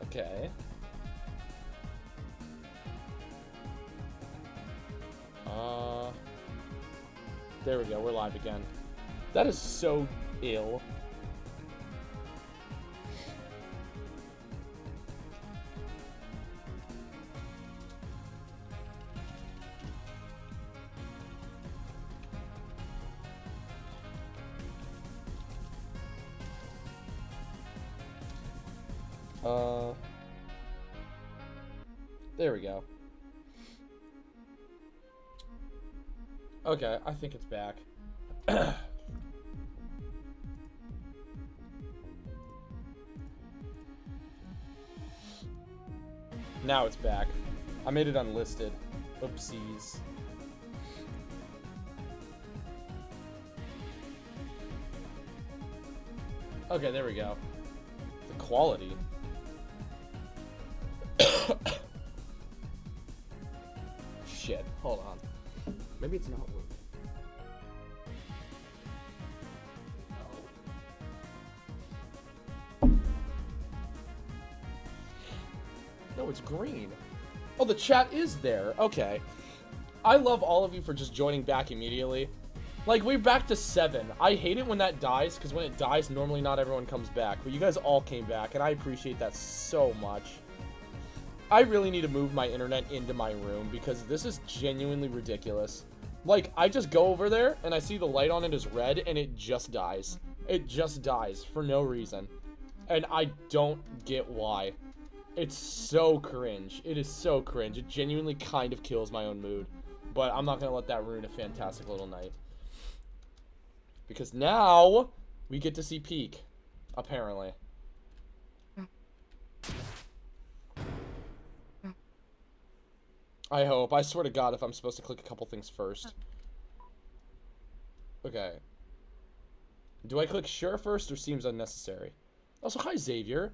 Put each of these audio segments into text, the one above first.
Okay. There we go. We're live again. That is so ill. There we go. Okay, I think it's back. Now it's back. I made it unlisted. Oopsies. Okay, there we go. The quality. Shit, hold on. Maybe it's not working. No, it's green. Oh, the chat is there. Okay. I love all of you for just joining back immediately. Like, we're back to 7. I hate it when that dies, because when it dies, normally not everyone comes back. But you guys all came back, and I appreciate that so much. I really need to move my internet into my room, because this is genuinely ridiculous. Like, I just go over there, and I see the light on it is red, and it just dies. It just dies, for no reason. And I don't get why. It's so cringe. It is so cringe. It genuinely kind of kills my own mood. But I'm not going to let that ruin a fantastic little night. Because now, we get to see Peak. Apparently. I hope. I swear to God if I'm supposed to click a couple things first. Okay. Do I click sure first or seems unnecessary? Also, hi Xavier.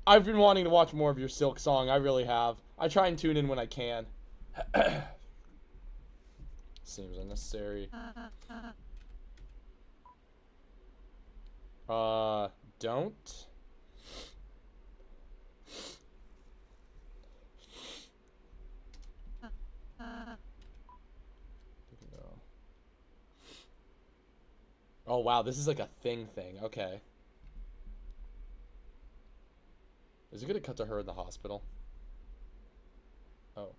I've been wanting to watch more of your Silk Song. I really have. I try and tune in when I can. Seems unnecessary. Don't. No. Oh, wow. This is like a thing. Okay. Is it gonna cut to her in the hospital? Oh.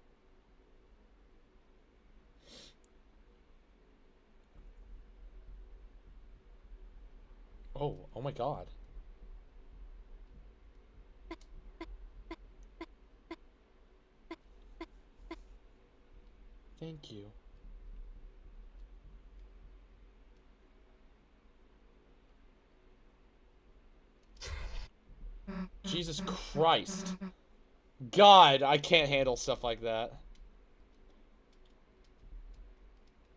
Oh my God. Thank you. Jesus Christ. God, I can't handle stuff like that.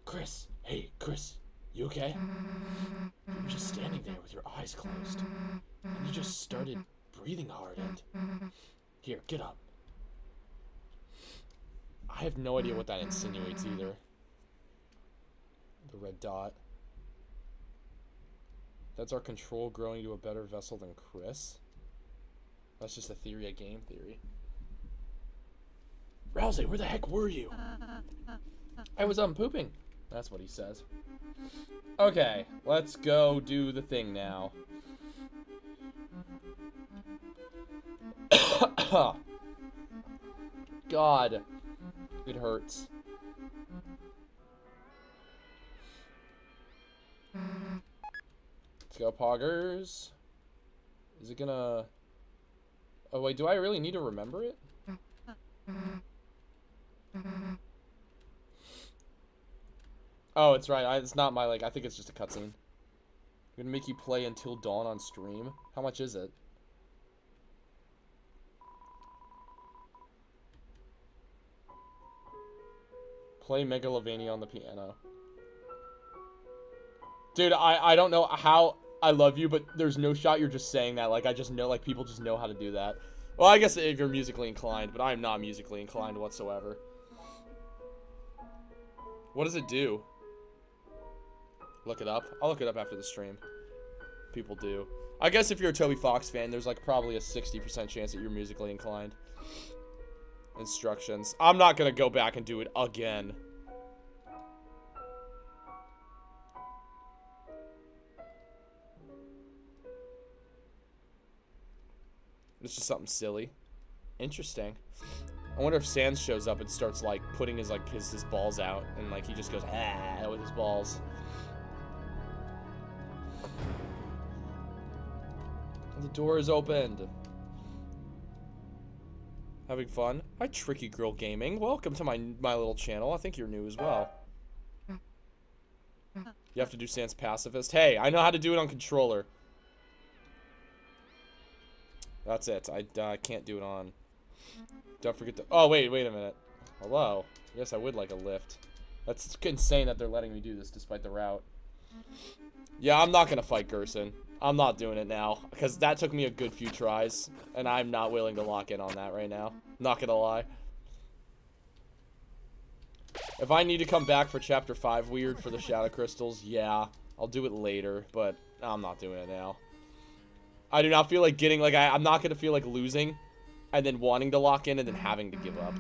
Chris. Hey, Chris. You okay? You were just standing there with your eyes closed. And you just started breathing hard and... Here, get up. I have no idea what that insinuates either. The red dot. That's our control growing to a better vessel than Chris? That's just a theory, a game theory. Rousey, where the heck were you? I was pooping. That's what he says. Okay, let's go do the thing now. God. It hurts. Let's go, Poggers. Is it gonna... Oh, wait, do I really need to remember it? Oh, it's right. It's not my, like, I think it's just a cutscene. I'm gonna make you play until dawn on stream. How much is it? Play Megalovania on the piano. Dude, I don't know how I love you, but there's no shot you're just saying that. Like, I just know, like, people just know how to do that. Well, I guess if you're musically inclined, but I'm not musically inclined whatsoever. What does it do? Look it up. I'll look it up after the stream. people do. I guess if you're a Toby Fox fan, there's like probably a 60% chance that you're musically inclined. Instructions. I'm not gonna go back and do it again. It's just something silly. Interesting. I wonder if Sans shows up and starts like putting his balls out and like he just goes ah with his balls. The door is opened. Having fun? Hi, Tricky Girl Gaming. Welcome to my little channel. I think you're new as well. You have to do Sans Pacifist. Hey, I know how to do it on controller. That's it. I can't do it on. Don't forget to. Oh wait a minute. Hello. Yes, I would like a lift. That's insane that they're letting me do this despite the route. Yeah, I'm not gonna fight Gerson. I'm not doing it now because that took me a good few tries, and I'm not willing to lock in on that right now. Not gonna lie. If I need to come back for Chapter 5 Weird for the Shadow Crystals, yeah, I'll do it later, but I'm not doing it now. I do not feel like getting, like, I'm not gonna feel like losing, and then wanting to lock in, and then having to give up.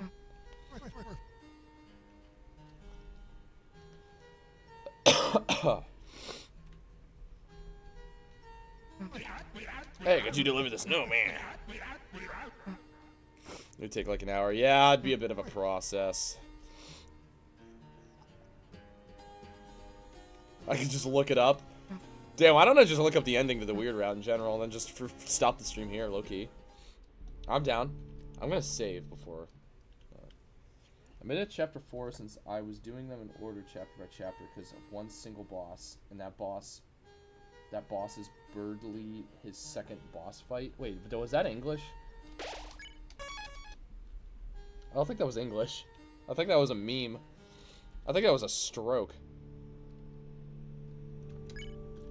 Hey, could you deliver the snowman? It would take like an hour. Yeah, it'd be a bit of a process. I could just look it up. Damn, why don't I just look up the ending to the weird route in general and then just stop the stream here, low-key. I'm down. I'm gonna save before. I made it chapter 4 since I was doing them in order chapter by chapter because of one single boss, and that boss is Birdly, his second boss fight. Wait, but was that English? I don't think that was English. I think that was a meme. I think that was a stroke.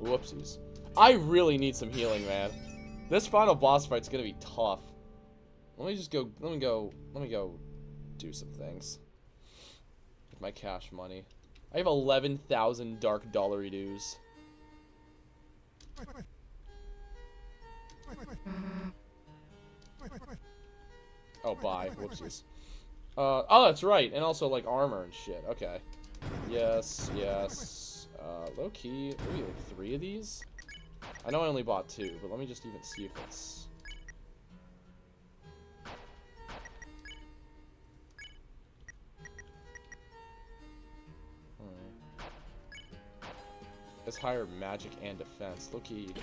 Whoopsies. I really need some healing, man. This final boss fight's gonna be tough. Let me go do some things. With my cash money. I have 11,000 dark dollary dues. Oh, bye. Whoopsies. Oh, that's right. And also, like, armor and shit. Okay. Yes, yes. Low-key, maybe like 3 of these? I know I only bought 2, but let me just even see if it's... It's higher magic and defense. Low-key...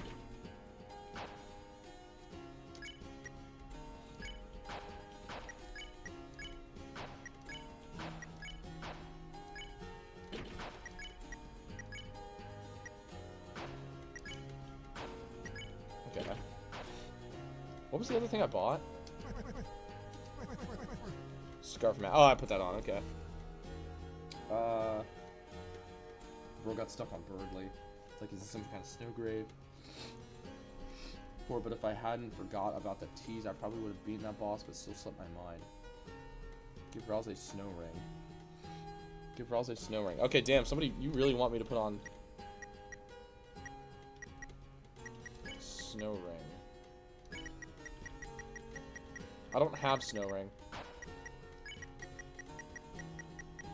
What was the other thing I bought? Scarf mat. Oh, I put that on. Okay. Bro got stuck on Birdly. It's like, is this some kind of snow grave? But if I hadn't forgot about the tease, I probably would have beaten that boss, but still slipped my mind. Give Ralze a snow ring. Give Ralze a snow ring. Okay, damn. Somebody, you really want me to put on snow ring. I don't have snow ring.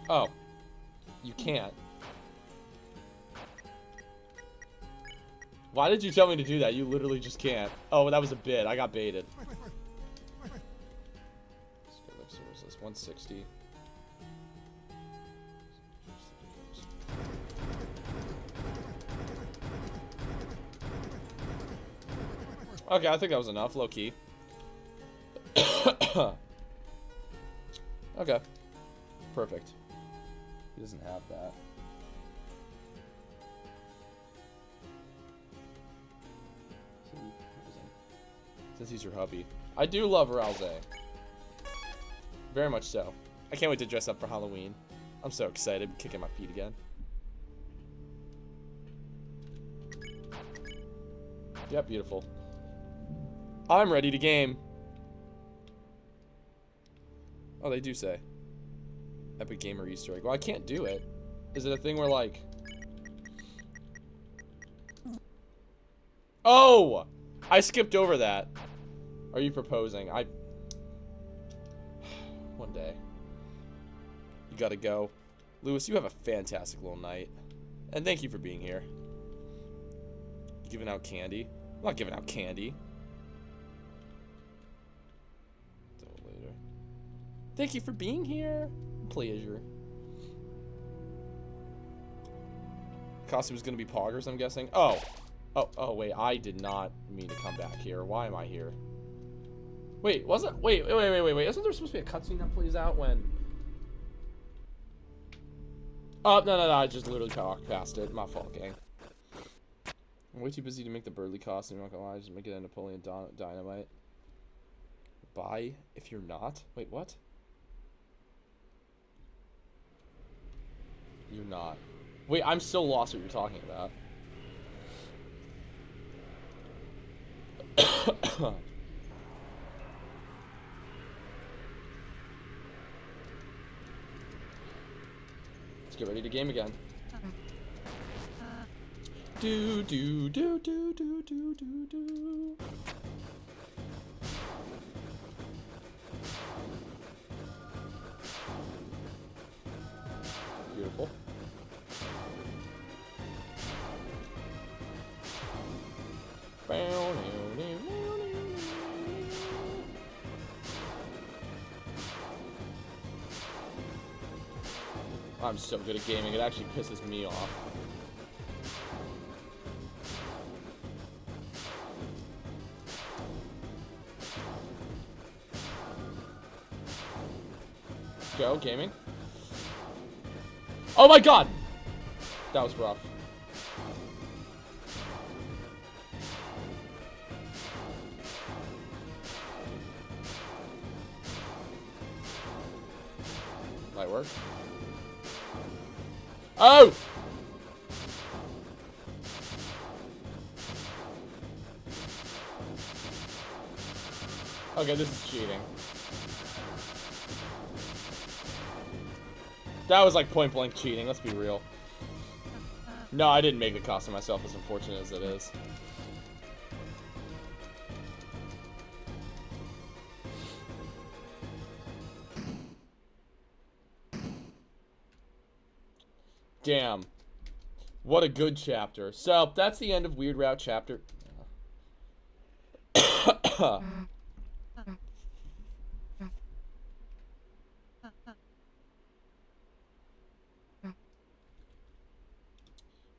Oh. You can't. Why did you tell me to do that? You literally just can't. Oh, that was a bit. I got baited. So what's this? 160. Okay, I think that was enough, low-key. Okay. Perfect. He doesn't have that. Since he's your hubby. I do love Ralze. Very much so. I can't wait to dress up for Halloween. I'm so excited. Kicking my feet again. Yep, beautiful. I'm ready to game. Oh, they do say. Epic Gamer Easter egg. Well, I can't do it. Is it a thing where, like... Oh! I skipped over that. Are you proposing? One day. You gotta go. Lewis, you have a fantastic little night. And thank you for being here. You giving out candy? I'm not giving out candy. Until later. Thank you for being here. Pleasure. Costume's gonna be poggers, I'm guessing. Oh, wait, I did not mean to come back here. Why am I here? Wait, wasn't... Wait. Isn't there supposed to be a cutscene that plays out when... Oh, no, I just literally talked past it. My fault, gang. I'm way too busy to make the Burley costume, I'm not gonna lie. Just make it a Napoleon Dynamite. Bye, if you're not. Wait, what? You're not. Wait, I'm so lost what you're talking about. Let's get ready to game again. Do. Beautiful. I'm so good at gaming, it actually pisses me off. Go, gaming. Oh my god! That was rough. Might work. Oh! Okay, this is cheating. That was like point blank cheating, let's be real. No, I didn't make the costume myself, as unfortunate as it is. Damn. What a good chapter. So, that's the end of Weird Route chapter.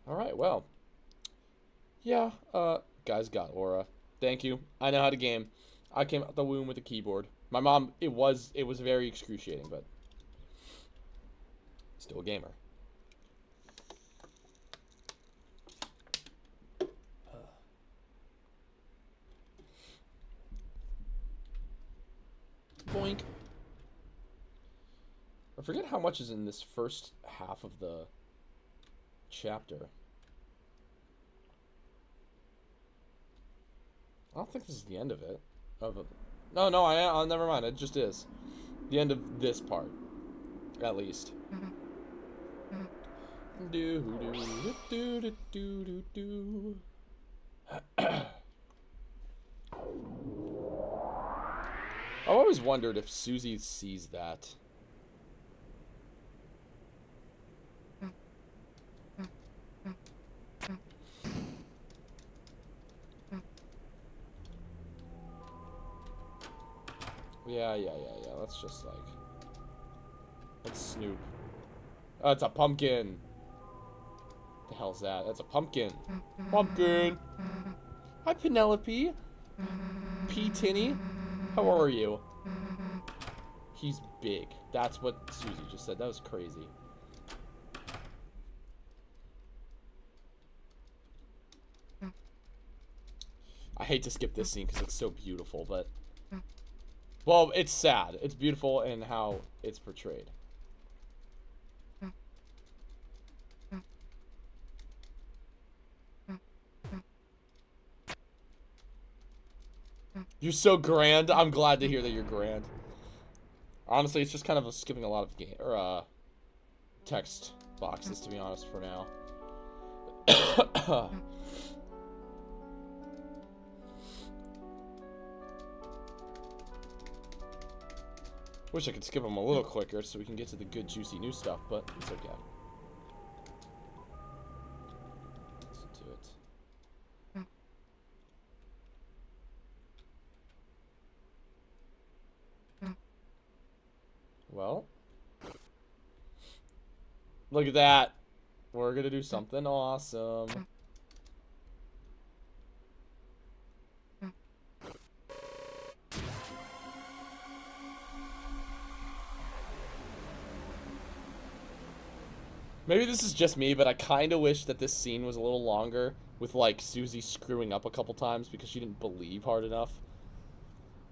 Alright, well. Yeah, guys got aura. Thank you. I know how to game. I came out the womb with a keyboard. My mom, it was very excruciating, but still a gamer. Boink. I forget how much is in this first half of the chapter. I don't think this is the end of it. No, never mind. It just is. The end of this part. At least. I always wondered if Susie sees that. Yeah. Let's just like... Let's snoop. Oh, it's a pumpkin. What the hell's that? That's a pumpkin. Pumpkin! Hi, Penelope. P. Tinny. How are you? He's big. That's what Susie just said. That was crazy. I hate to skip this scene because it's so beautiful, but... Well, it's sad. It's beautiful in how it's portrayed. You're so grand. I'm glad to hear that you're grand. Honestly, it's just kind of skipping a lot of game or text boxes, to be honest, for now. Wish I could skip them a little quicker so we can get to the good, juicy new stuff, but it's okay. Listen to it. Well. Look at that. We're gonna do something awesome. Maybe this is just me, but I kind of wish that this scene was a little longer, with, like, Susie screwing up a couple times because she didn't believe hard enough.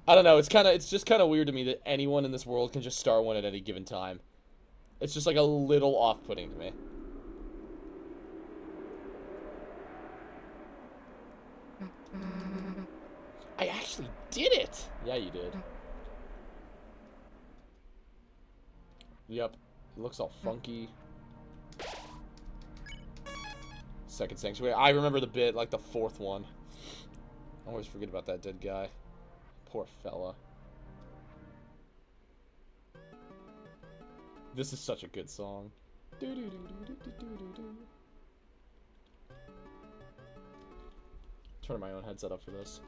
I don't know, it's just kind of weird to me that anyone in this world can just star one at any given time. It's just, like, a little off-putting to me. I actually did it! Yeah, you did. Yep. It looks all funky. Second sanctuary. I remember the bit, like the fourth one. I always forget about that dead guy. Poor fella. This is such a good song. Turn my own headset up for this.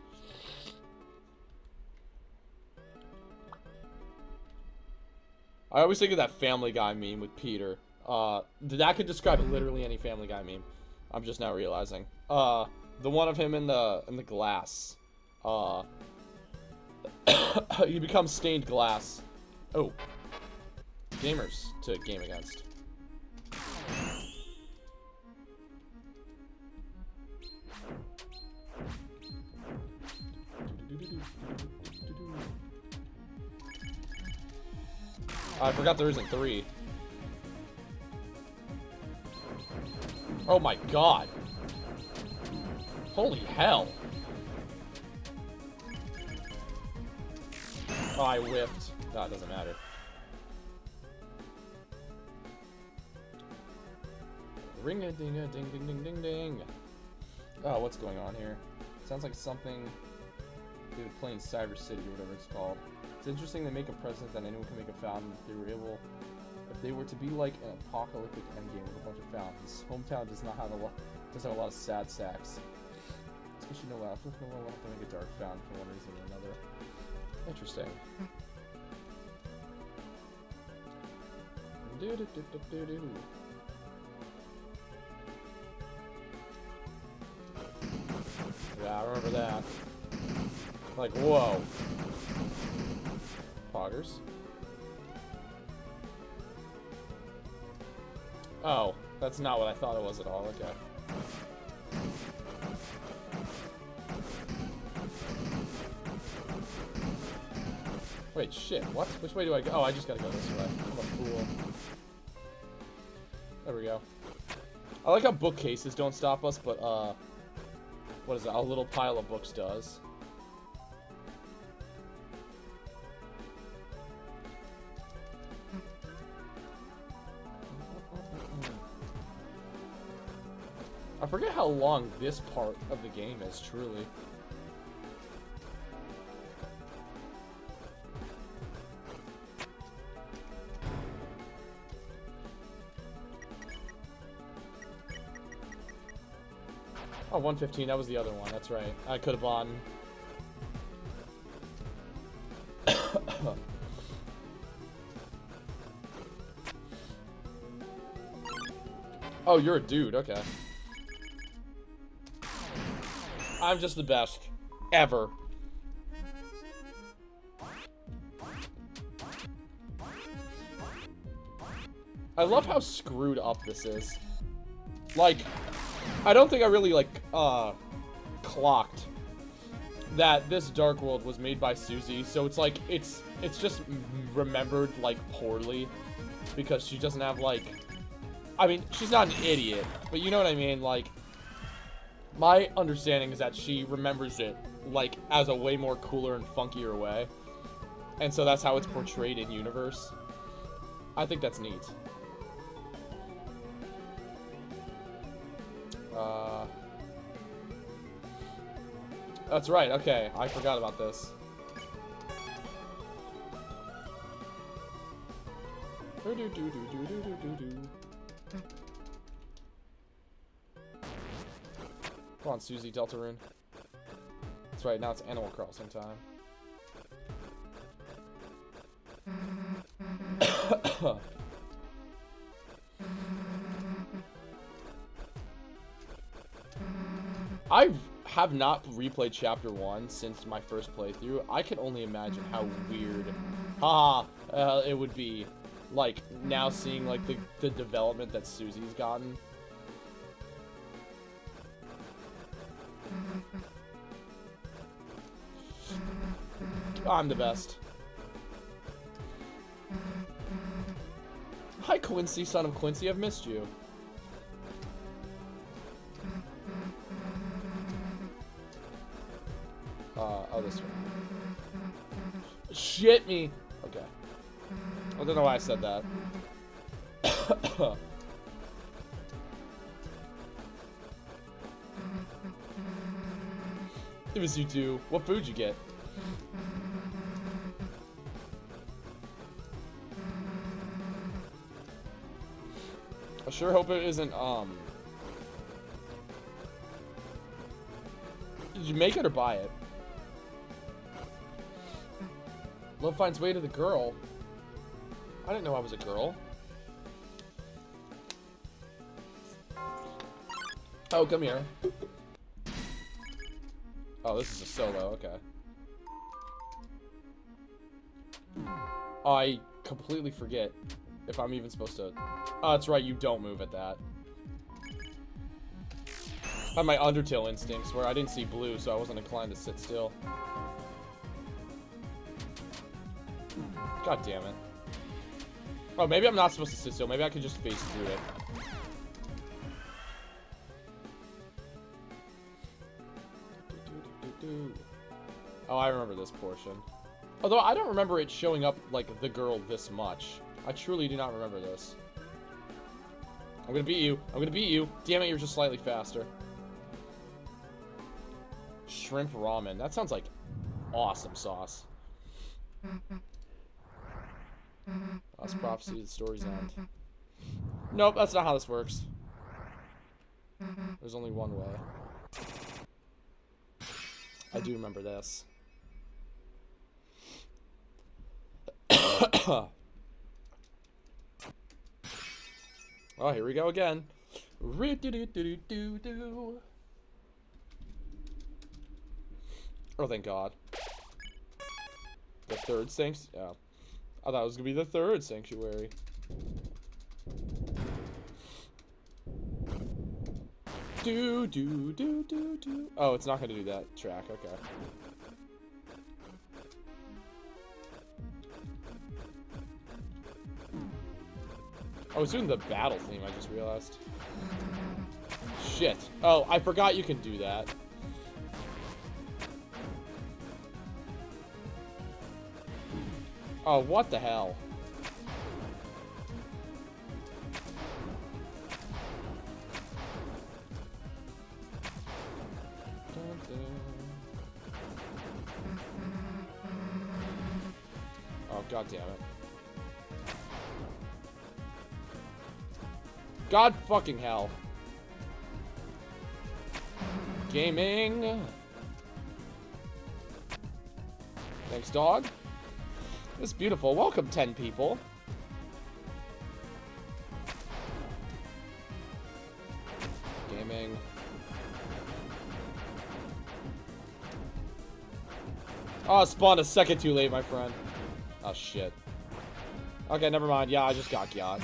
I always think of that Family Guy meme with Peter. That could describe literally any Family Guy meme. I'm just now realizing. The one of him in the glass. He becomes stained glass. Oh. Gamers to game against. I forgot there isn't 3. Oh my god. Holy hell. Oh, I whiffed. No, it doesn't matter. Ring-a-ding-a-ding-ding-ding-ding-ding. Oh, what's going on here? Sounds like something they would play in Cyber City or whatever it's called. It's interesting they make a precedent that anyone can make a fountain if they were to be like an apocalyptic endgame with a bunch of fountains. Hometown does have a lot of sad sacks. Especially no one will have to make a dark fountain for one reason or another. Interesting. Yeah, I remember that. Like, whoa. Poggers. Oh, that's not what I thought it was at all. Okay. Wait, shit, what? Which way do I go? Oh, I just gotta go this way. I'm a fool. There we go. I like how bookcases don't stop us, but, what is it? A little pile of books does. I forget how long this part of the game is, truly. Oh, 115, that was the other one, that's right. I could have bought... Oh, you're a dude, okay. I'm just the best. Ever. I love how screwed up this is. Like, I don't think I really, like, clocked that this Dark World was made by Susie, so it's like, it's just remembered, like, poorly, because she doesn't have, like, I mean, she's not an idiot, but you know what I mean, like, my understanding is that she remembers it, like, as a way more cooler and funkier way, and so that's how it's portrayed in universe. I think that's neat. That's right, okay, I forgot about this. Come on, Susie Deltarune. That's right, now it's Animal Crossing time. I have not replayed Chapter 1 since my first playthrough. I can only imagine how weird it would be, like, now seeing, like, the development that Susie's gotten. I'm the best. Hi, Quincy, son of Quincy. I've missed you. Oh, this one. Shit me. Okay. I don't know why I said that. It was you two. What food you get? I sure hope it isn't, Did you make it or buy it? Love finds way to the girl. I didn't know I was a girl. Oh, come here. Oh, this is a solo, okay. I completely forget if I'm even supposed to... Oh, that's right, you don't move at that. I had my Undertale instincts where I didn't see blue, so I wasn't inclined to sit still. God damn it. Oh, maybe I'm not supposed to sit still. Maybe I could just face through it. Oh, I remember this portion. Although I don't remember it showing up like the girl this much. I truly do not remember this. I'm gonna beat you. I'm gonna beat you. Damn it, you're just slightly faster. Shrimp ramen. That sounds like awesome sauce. Last prophecy, the story's end. Nope, that's not how this works. There's only one way. I do remember this. Oh, here we go again. Oh, thank God. The third sanctuary. Yeah. I thought it was gonna be the third sanctuary. Oh, it's not gonna do that track. Okay. I was doing the battle theme, I just realized. Shit. Oh, I forgot you can do that. Oh, what the hell? Oh, god damn it. God fucking hell. Gaming. Thanks, dog. It's beautiful. Welcome, 10 people. Gaming. Oh, it spawned a second too late, my friend. Oh, shit. Okay, never mind. Yeah, I just got got.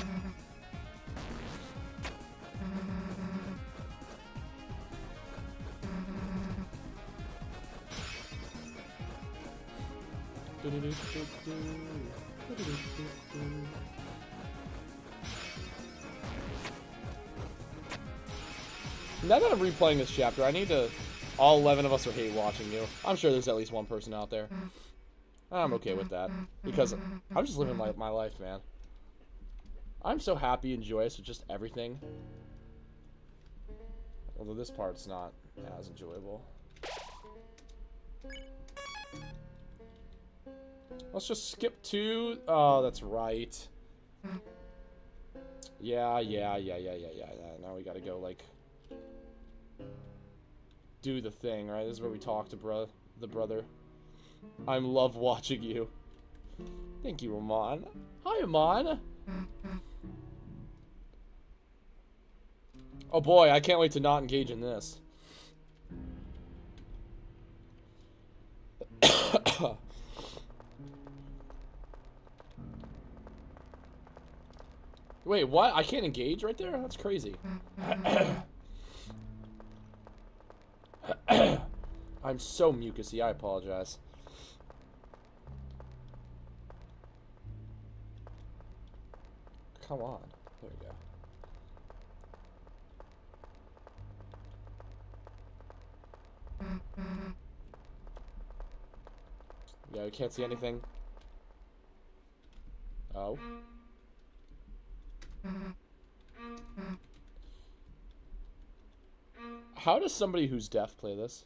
Now that I'm replaying this chapter, I need to... All 11 of us are hate watching you. I'm sure there's at least one person out there. I'm okay with that. Because I'm just living my life, man. I'm so happy and joyous with just everything. Although this part's not as enjoyable. Let's just skip to... Oh, that's right. Yeah. Now we gotta go, like, do the thing, right? This is where we talk to the brother. I'm love watching you. Thank you, Amon. Hi, Amon. Oh boy, I can't wait to not engage in this. Wait, what? I can't engage right there? That's crazy. I'm so mucusy, I apologize. Come on. There we go. Yeah, we can't see anything. Oh. How does somebody who's deaf play this?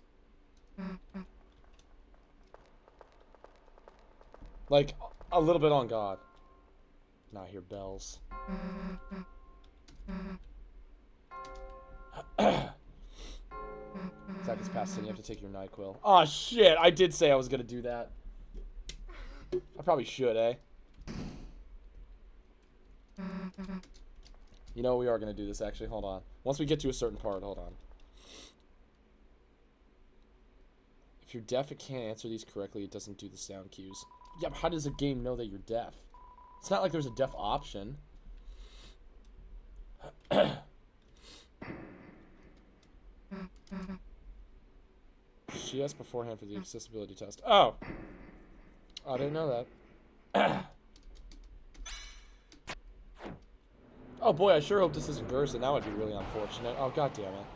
Like, a little bit on God. Now I hear bells. Zach is past 10. You have to take your NyQuil. Oh shit! I did say I was gonna do that. I probably should, eh? You know, we are gonna do this actually. Hold on. Once we get to a certain part, hold on. If you're deaf, it can't answer these correctly. It doesn't do the sound cues. Yeah, but how does a game know that you're deaf? It's not like there's a deaf option. She asked beforehand for the accessibility test. Oh! I didn't know that. Oh boy, I sure hope this isn't Gerson. That would be really unfortunate. Oh, god damn it.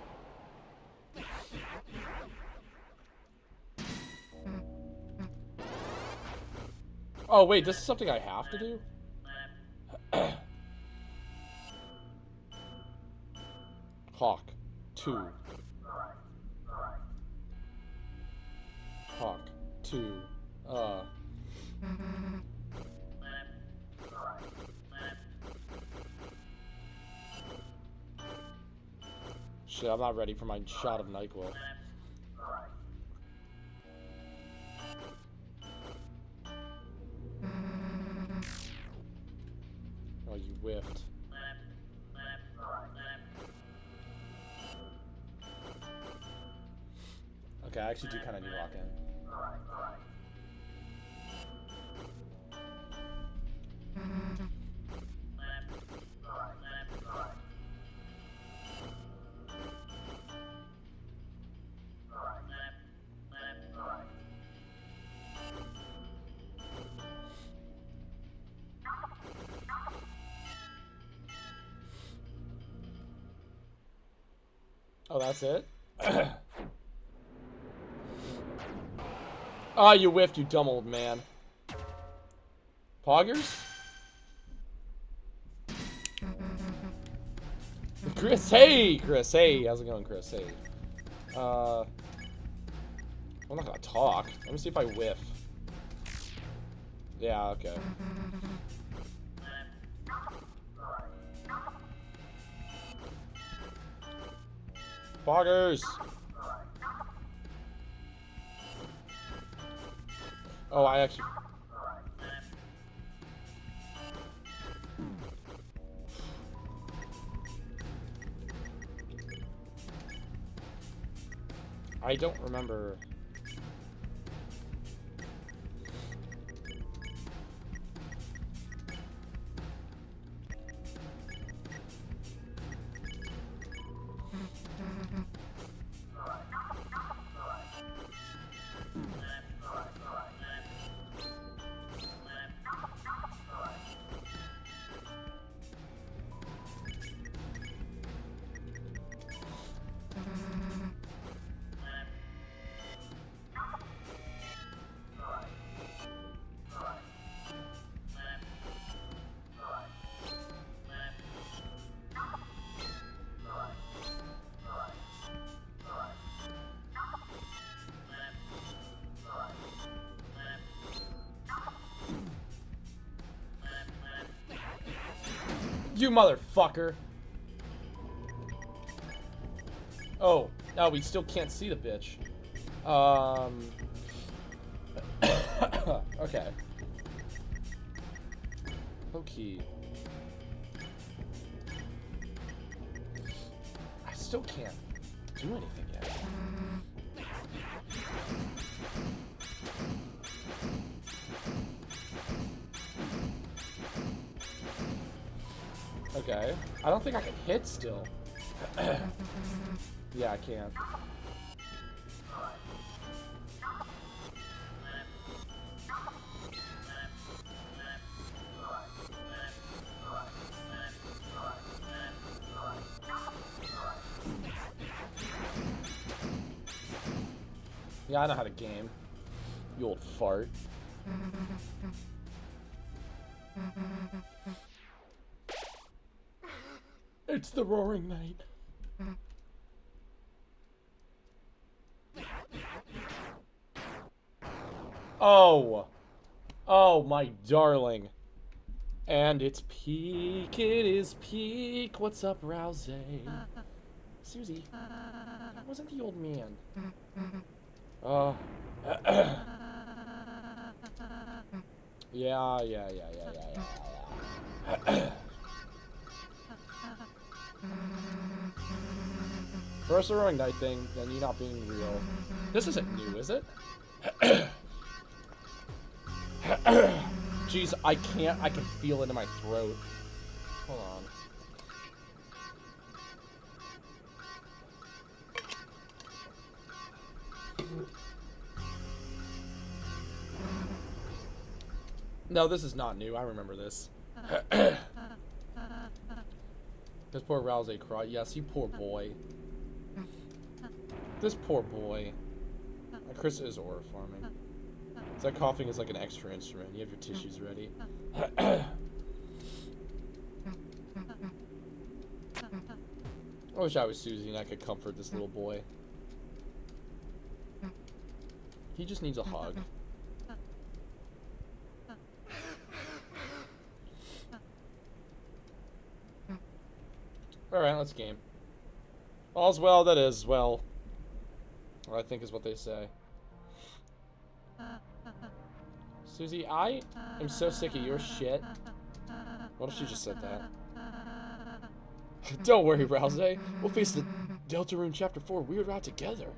Oh wait, this is something I have to do? Hawk 2. Hawk 2. Shit, I'm not ready for my shot of NyQuil. Oh, you whiffed. Okay, I actually do kind of need to lock in. Oh, that's it? Ah, you whiffed, you dumb old man. Poggers? Chris, hey! Chris, hey! How's it going, Chris? Hey. I'm not gonna talk. Let me see if I whiff. Yeah, okay. Poggers! Oh, I actually... I don't remember... You motherfucker. Oh, no, we still can't see the bitch. Okay. Okay. I still can't do anything yet. Okay. I don't think I can hit still. Yeah, I can't. Yeah, I know how to game. You old fart. It's the Roaring Night. Oh. Oh, my darling. And it's peak. It is peak. What's up, Rousey? Susie. That wasn't the old man. Yeah. First the Roaring Night thing, then you not being real. This isn't new, is it? Jeez, I can feel it in my throat. Hold on. No, this is not new. I remember this. This poor Rousey cried. Yes, you poor boy. This poor boy. Chris is aura farming. It's like coughing is like an extra instrument. You have your tissues ready. I wish I was Susie and I could comfort this little boy. He just needs a hug. Alright, let's game. All's well that is well. Or I think is what they say. Susie, I am so sick of your shit. What if she just said that? Don't worry, Rousey. We'll face the Deltarune Chapter 4 Weird Route together.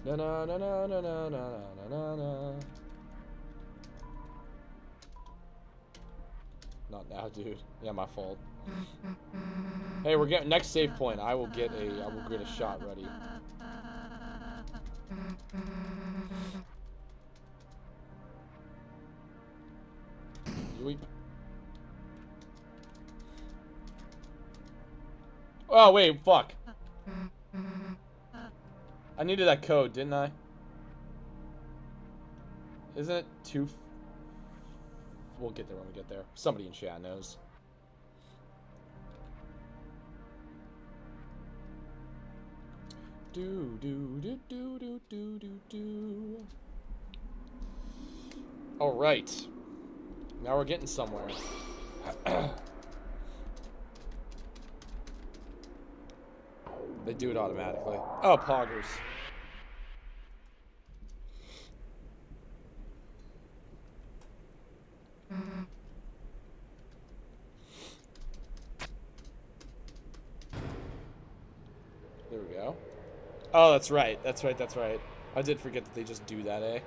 Na na na na na na na na na. Not now, dude. Yeah, my fault. Hey, we're getting next save point. I will get a shot ready. Yoip. Oh wait, fuck. I needed that code, didn't I? Isn't it two? We'll get there when we get there. Somebody in chat knows. Do do do do do do do do. All right. Now we're getting somewhere. They do it automatically. Oh, poggers. There we go. Oh, that's right. That's right. That's right. I did forget that they just do that, eh?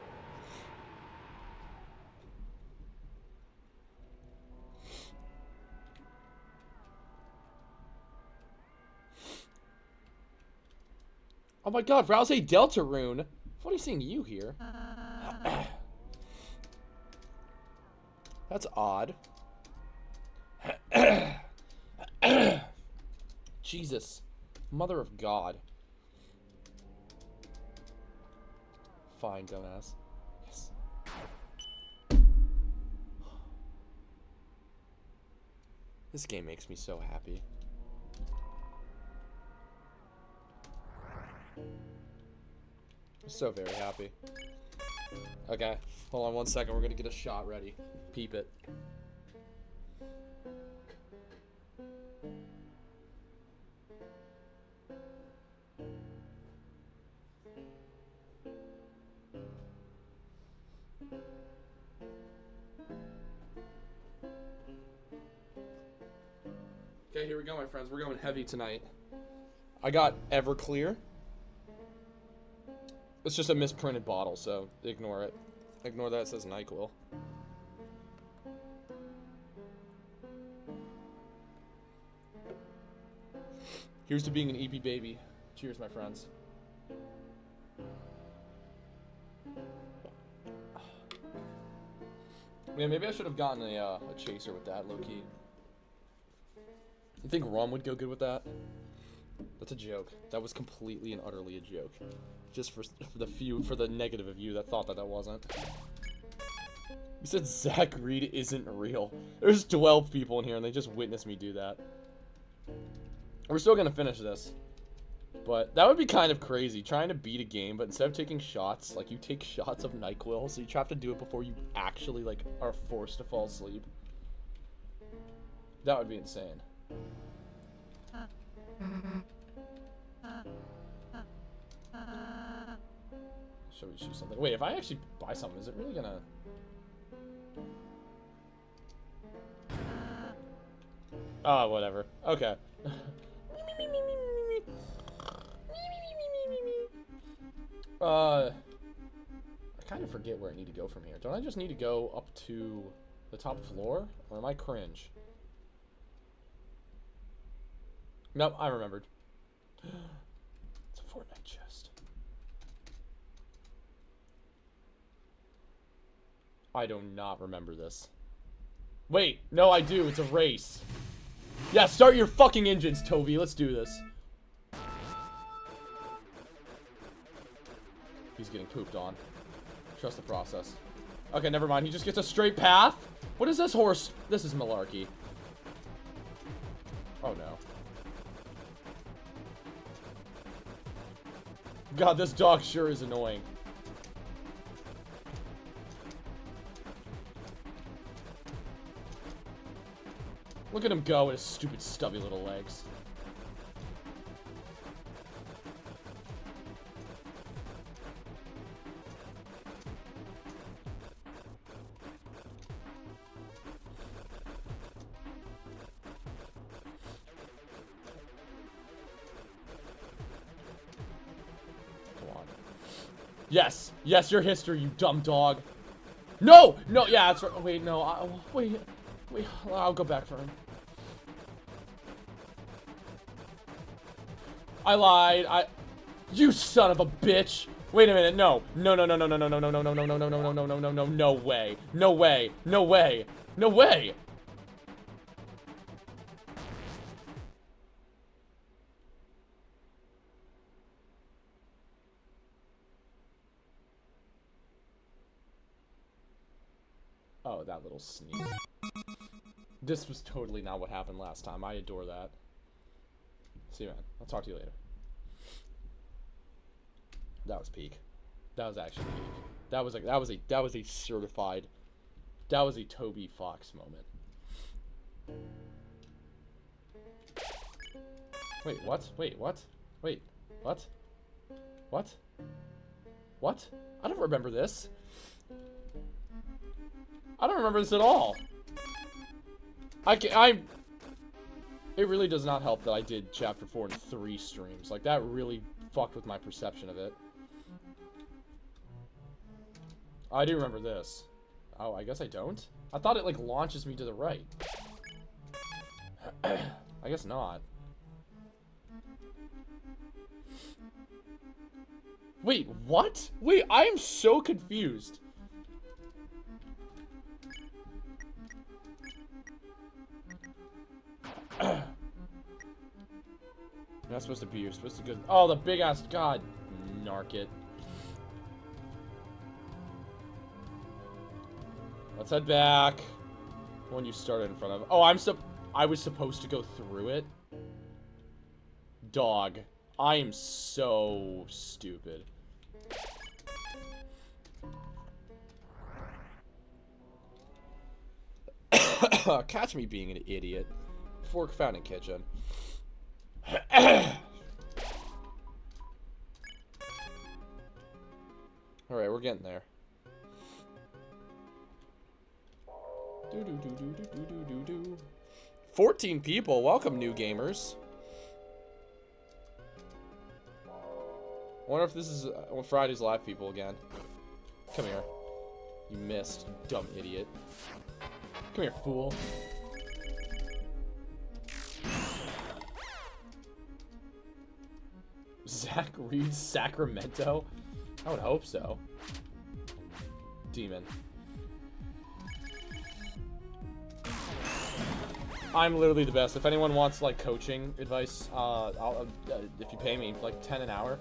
Oh my god, Rousey Deltarune! What are you seeing you here? That's odd. Jesus. Mother of God. Fine, dumbass. Yes. This game makes me so happy. I'm so very happy. Okay, hold on one second. We're gonna get a shot ready. Peep it. Okay, here we go, my friends. We're going heavy tonight. I got Everclear. It's just a misprinted bottle, so ignore it. Ignore that it says NyQuil. Here's to being an EP baby. Cheers, my friends. Yeah, maybe I should have gotten a chaser with that, low-key. You think rum would go good with that? That's a joke. That was completely and utterly a joke. Just for the negative of you that thought that wasn't. You said Zach Reed isn't real. There's 12 people in here and they just witnessed me do that. We're still gonna finish this. But that would be kind of crazy, trying to beat a game, but instead of taking shots, like, you take shots of NyQuil, so you have to do it before you actually, like, are forced to fall asleep. That would be insane. Should we choose something? Wait, if I actually buy something, is it really gonna... Oh, whatever. Okay. I kind of forget where I need to go from here. Don't I just need to go up to the top floor? Or am I cringe? Nope, I remembered. It's a Fortnite chest. I do not remember this. Wait, no I do, it's a race. Yeah, start your fucking engines, Toby, let's do this. He's getting pooped on. Trust the process. Okay, never mind. He just gets a straight path? What is this horse? This is malarkey. Oh, no. God, this dog sure is annoying. Look at him go with his stupid, stubby little legs. Yes, yes, your history, you dumb dog. No, no, yeah, that's right. Wait, no, wait, I'll go back for him. I lied. You son of a bitch. Wait a minute. No. No, no, no, no, no, no, no, no, no, no, no, no, no, no, no, no, no, no, no way. No way. No way. No way. Oh, that little sneak. This was totally not what happened last time. I adore that. See you, man. I'll talk to you later. That was peak. That was actually peak. That was a certified. That was a Toby Fox moment. Wait, what? Wait, what? Wait, what? What? What? I don't remember this. I don't remember this at all. It really does not help that I did Chapter 4 in 3 streams. Like, that really fucked with my perception of it. I do remember this. Oh, I guess I don't? I thought it, like, launches me to the right. I guess not. Wait, what? Wait, I am so confused. You're not supposed to be, you're supposed to go. Oh, the big ass, god, narc it. Let's head back. When you started in front of. Oh, I was supposed to go through it. Dog, I am so stupid. Catch me being an idiot. Fork found in kitchen. Alright, we're getting there. 14 people. Welcome, new gamers. I wonder if this is Friday's live people again. Come here. You missed, dumb idiot. Come here, fool. Zach reads Sacramento? I would hope so. Demon. I'm literally the best. If anyone wants like coaching advice, I'll if you pay me like 10 an hour,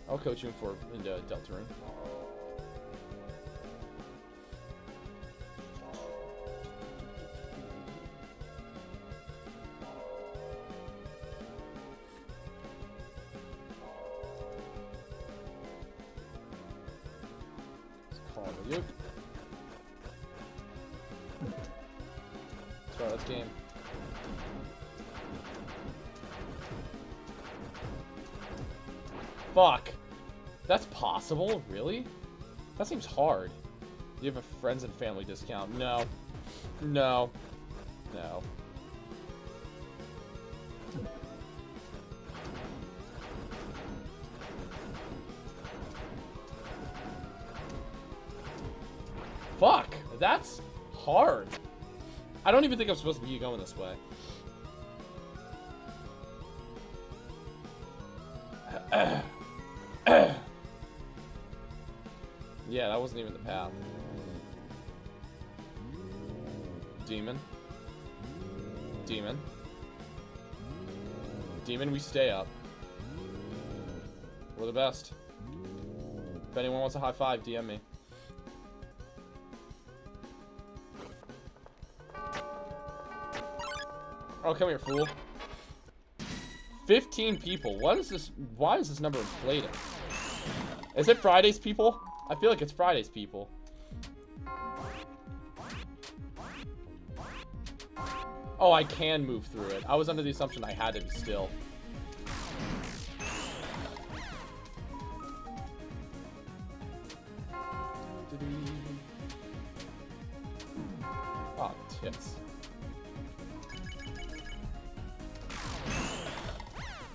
I'll coach you into Deltarune. Yep. Start this game. Fuck. That's possible? Really? That seems hard. Do you have a friends and family discount? No. No. No. Fuck, that's hard. I don't even think I'm supposed to be going this way. Yeah, that wasn't even the path. Demon. Demon. Demon, we stay up. We're the best. If anyone wants a high five, DM me. Oh, come here, fool. 15 people. What is this? Why is this number inflating? Is it Friday's people? I feel like it's Friday's people. Oh, I can move through it. I was under the assumption I had to be still. Oh, tits.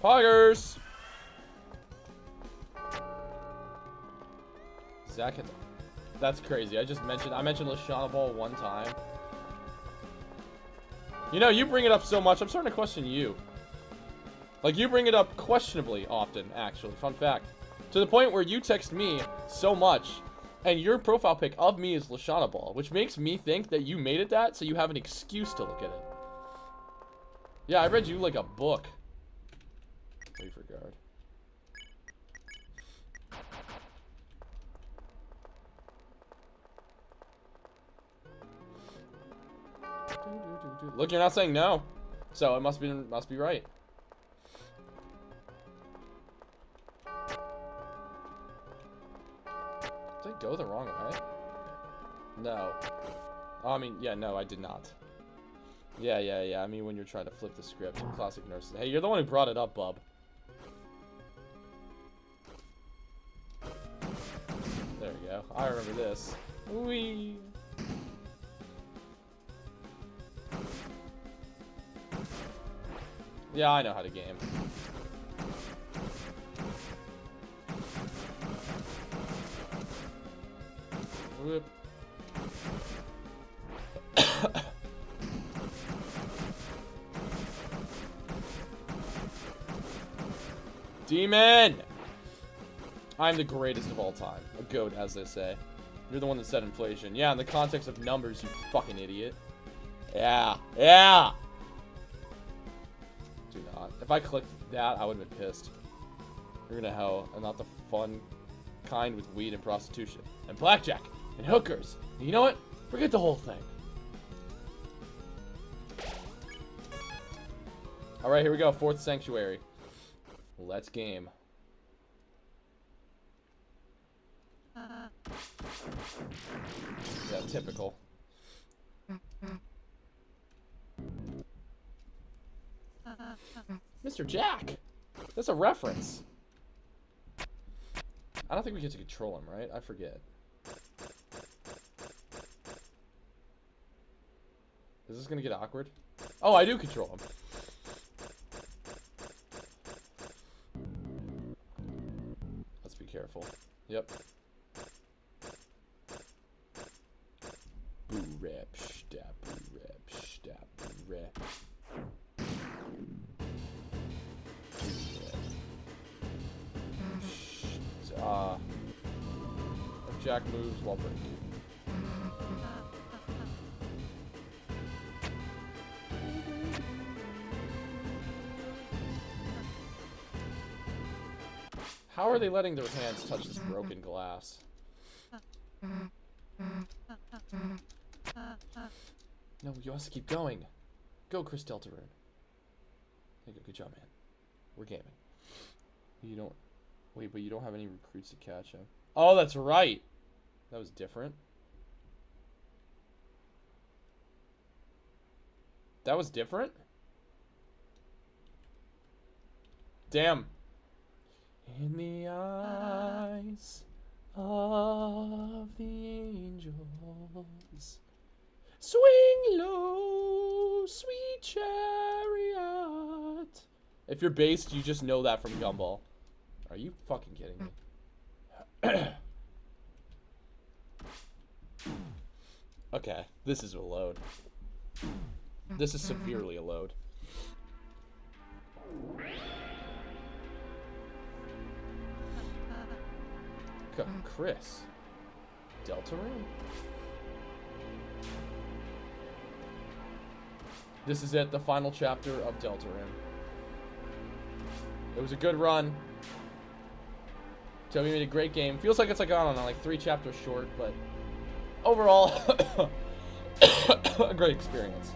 Poggers! Zach, that's crazy. I mentioned Lashana Ball one time. You know, you bring it up so much, I'm starting to question you. Like, you bring it up questionably often, actually. Fun fact. To the point where you text me so much, and your profile pic of me is Lashana Ball, which makes me think that you made it that, so you have an excuse to look at it. Yeah, I read you like a book. Wait for guard. Look, you're not saying no, so it must be right. Did I go the wrong way? No. Oh, I mean, yeah, no, I did not. Yeah. I mean, when you're trying to flip the script, classic nurses. Hey, you're the one who brought it up, bub. There we go. I remember this. Whee! Yeah, I know how to game. Whoop. Demon! I'm the greatest of all time. A goat, as they say. You're the one that said inflation. Yeah, in the context of numbers, you fucking idiot. Yeah. Do not. If I clicked that, I would have been pissed. You're gonna hell, and not the fun kind with weed and prostitution. And blackjack. And hookers. And you know what? Forget the whole thing. Alright, here we go. Fourth sanctuary. Let's game. Yeah, typical. Mr. Jack! That's a reference. I don't think we get to control him, right? I forget. Is this gonna get awkward? Oh, I do control him. Let's be careful. Yep. Boo rap, stab, boo rap, stab, boo rap. Jack moves while breaking. How are they letting their hands touch this broken glass? No, you have to keep going. Go, Chris Deltarune. There you go. Good job, man. We're gaming. You don't... Wait, but you don't have any recruits to catch him. Oh, that's right. That was different. That was different? Damn. In the eyes of the angels, swing low, sweet chariot. If you're based, you just know that from Gumball. Are you fucking kidding me? Okay, this is a load. This is severely a load. Chris. Deltarune? This is it, the final chapter of Deltarune. It was a good run. Toby made a great game. Feels like it's like, I don't know, like 3 chapters short, but overall, a great experience.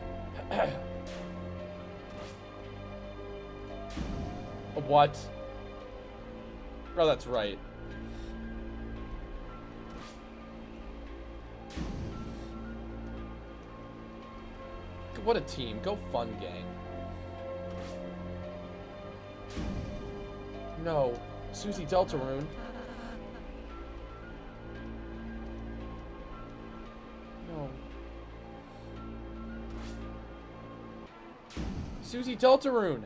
What? Oh, that's right. What a team. Go Fun Gang. No. Susie Deltarune. No. Susie Deltarune.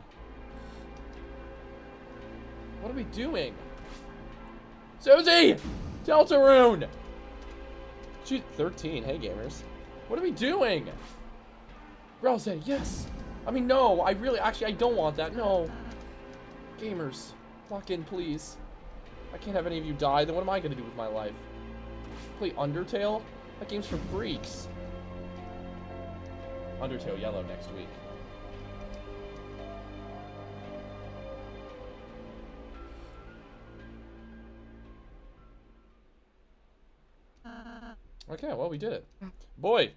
What are we doing? Susie Deltarune. She's 13. Hey, gamers. What are we doing? Rose, yes. I mean, no. I really, actually, I don't want that. No. Gamers, lock in, please. I can't have any of you die. Then what am I going to do with my life? Play Undertale? That game's for freaks. Undertale Yellow next week. Okay, well, we did it. Boy,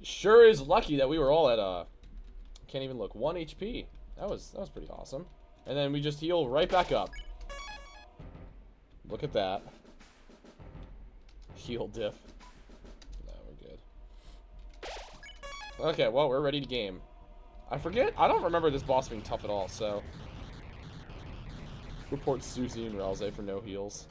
sure is lucky that we were all at, can't even look, 1 HP. That was pretty awesome. And then we just heal right back up. Look at that. Heal diff. No, we're good. Okay, well, we're ready to game. I don't remember this boss being tough at all, so. Report Susie and Ralze for no heals.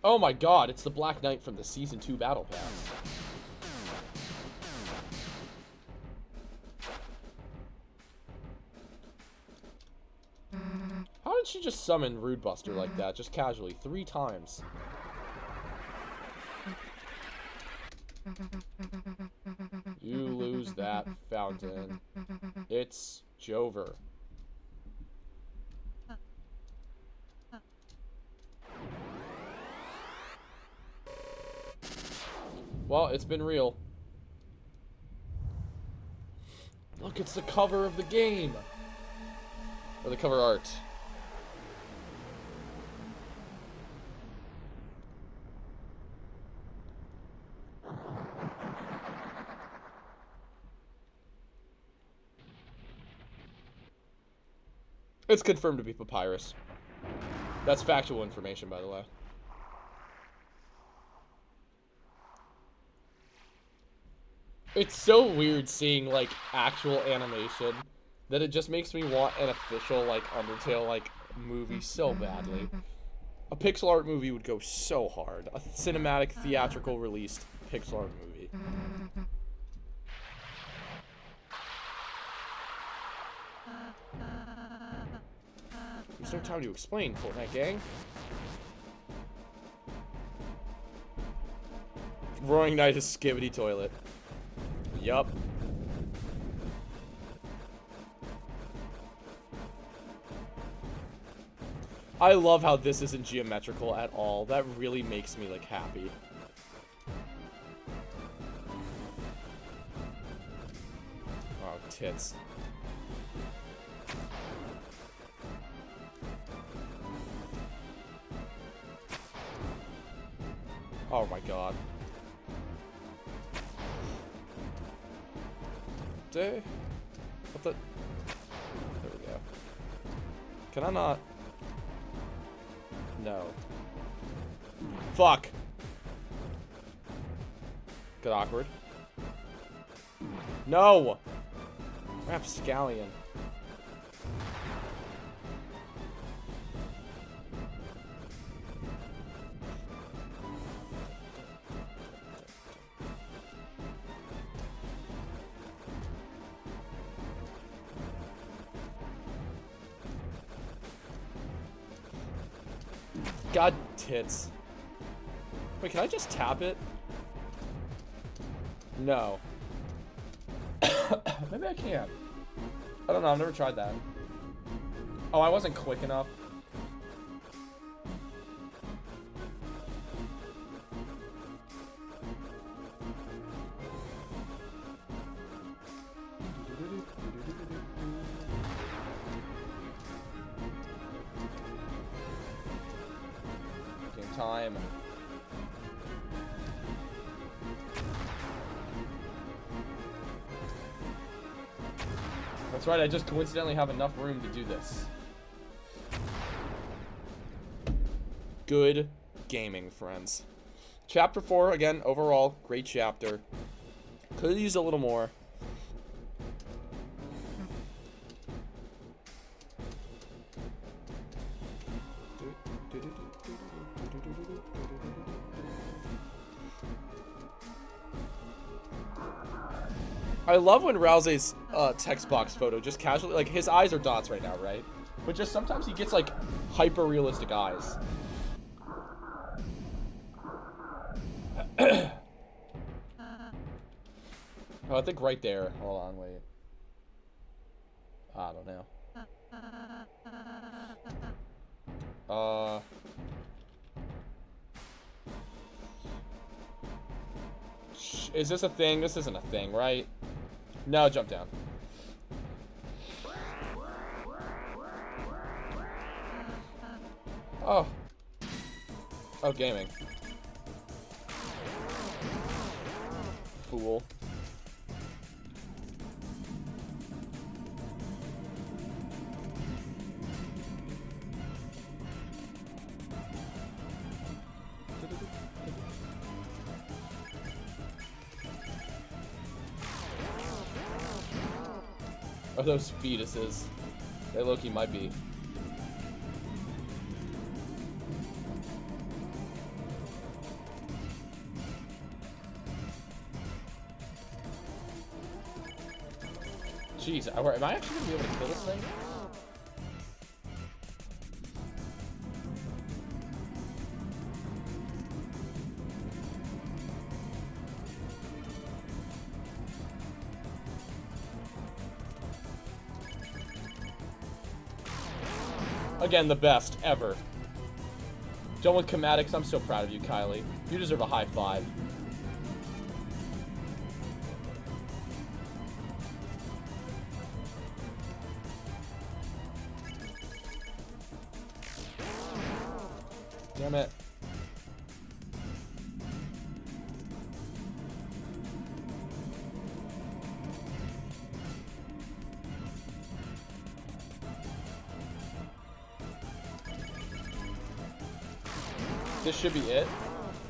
Oh my god, it's the Black Knight from the Season 2 Battle Pass. How did she just summon Rude Buster like that, just casually, 3 times? You lose that fountain. It's Jover. Well, it's been real. Look, it's the cover of the game. Or the cover art. It's confirmed to be Papyrus. That's factual information, by the way. It's so weird seeing, like, actual animation that it just makes me want an official, like, Undertale, like, movie so badly. A pixel art movie would go so hard. A cinematic, theatrical released pixel art movie. There's no time to explain, Fortnite gang. Roaring Knight is Skibidi Toilet. Yup. I love how this isn't geometrical at all. That really makes me, like, happy. Oh, tits. Oh my god. What the? There we go. Can I not? No. Fuck. Get awkward. No! Rapscallion. God tits. Wait, can I just tap it? No. Maybe I can. I don't know, I've never tried that. Oh, I wasn't quick enough. Time. That's right, I just coincidentally have enough room to do this. Good gaming, friends. Chapter 4, again, overall, great chapter. Could use a little more. I love when Rousey's text box photo just casually, like, his eyes are dots right now, right? But just sometimes he gets, like, hyper-realistic eyes. Oh, I think right there. Hold on, wait. I don't know. Is this a thing? This isn't a thing, right? No, jump down. Oh. Oh, gaming. Fool. Are those fetuses? They low-key might be. Jeez, am I actually gonna be able to kill this thing? Again, the best ever. Done with Chematics. I'm so proud of you, Kylie. You deserve a high five. Damn it. This should be it.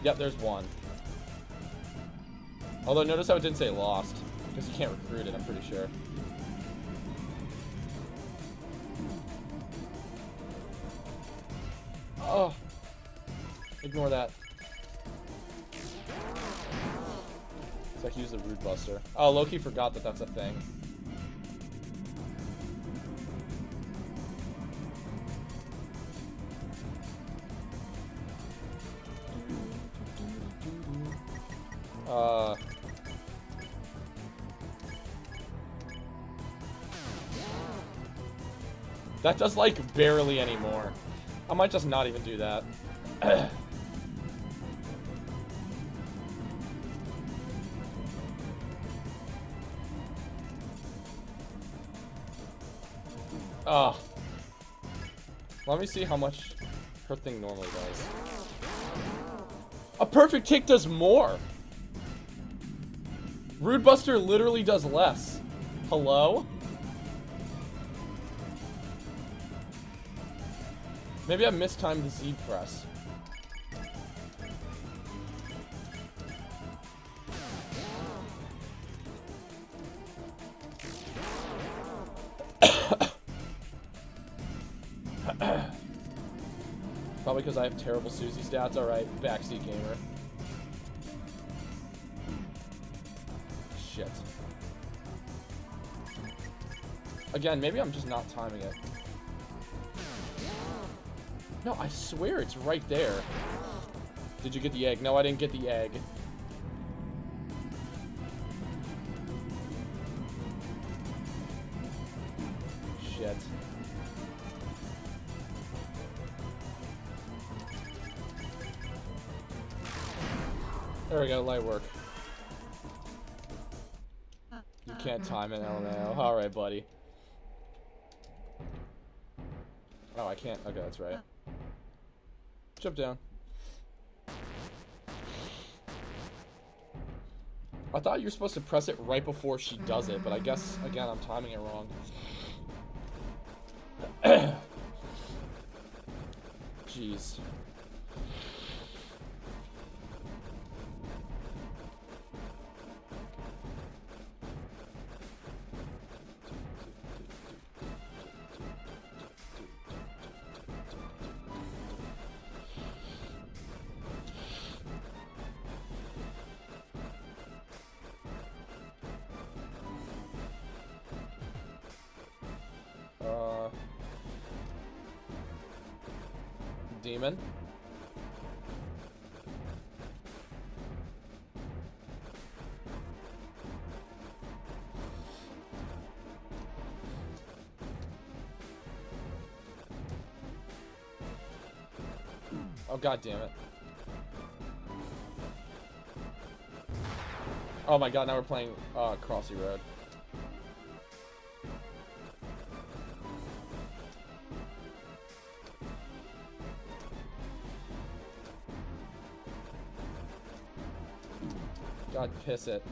Yep, there's one. Although notice how it didn't say lost, because you can't recruit it, I'm pretty sure. Oh. Ignore that. So I can use the Rude Buster. Oh, Loki forgot that that's a thing. That does, like, barely any more. I might just not even do that. Let me see how much her thing normally does. A perfect kick does more! Rude Buster literally does less. Hello? Maybe I mistimed the Z press. Probably because I have terrible Susie stats. Alright, backseat gamer. Shit. Again, maybe I'm just not timing it. No, I swear it's right there. Did you get the egg? No, I didn't get the egg. Shit. There we go, light work. You can't time it, LMAO. Alright, buddy. Oh, I can't. Okay, that's right. Jump down. I thought you were supposed to press it right before she does it, but I guess, again, I'm timing it wrong. Jeez. Demon. Oh, god damn it. Oh my god, now we're playing Crossy Road. God, piss it.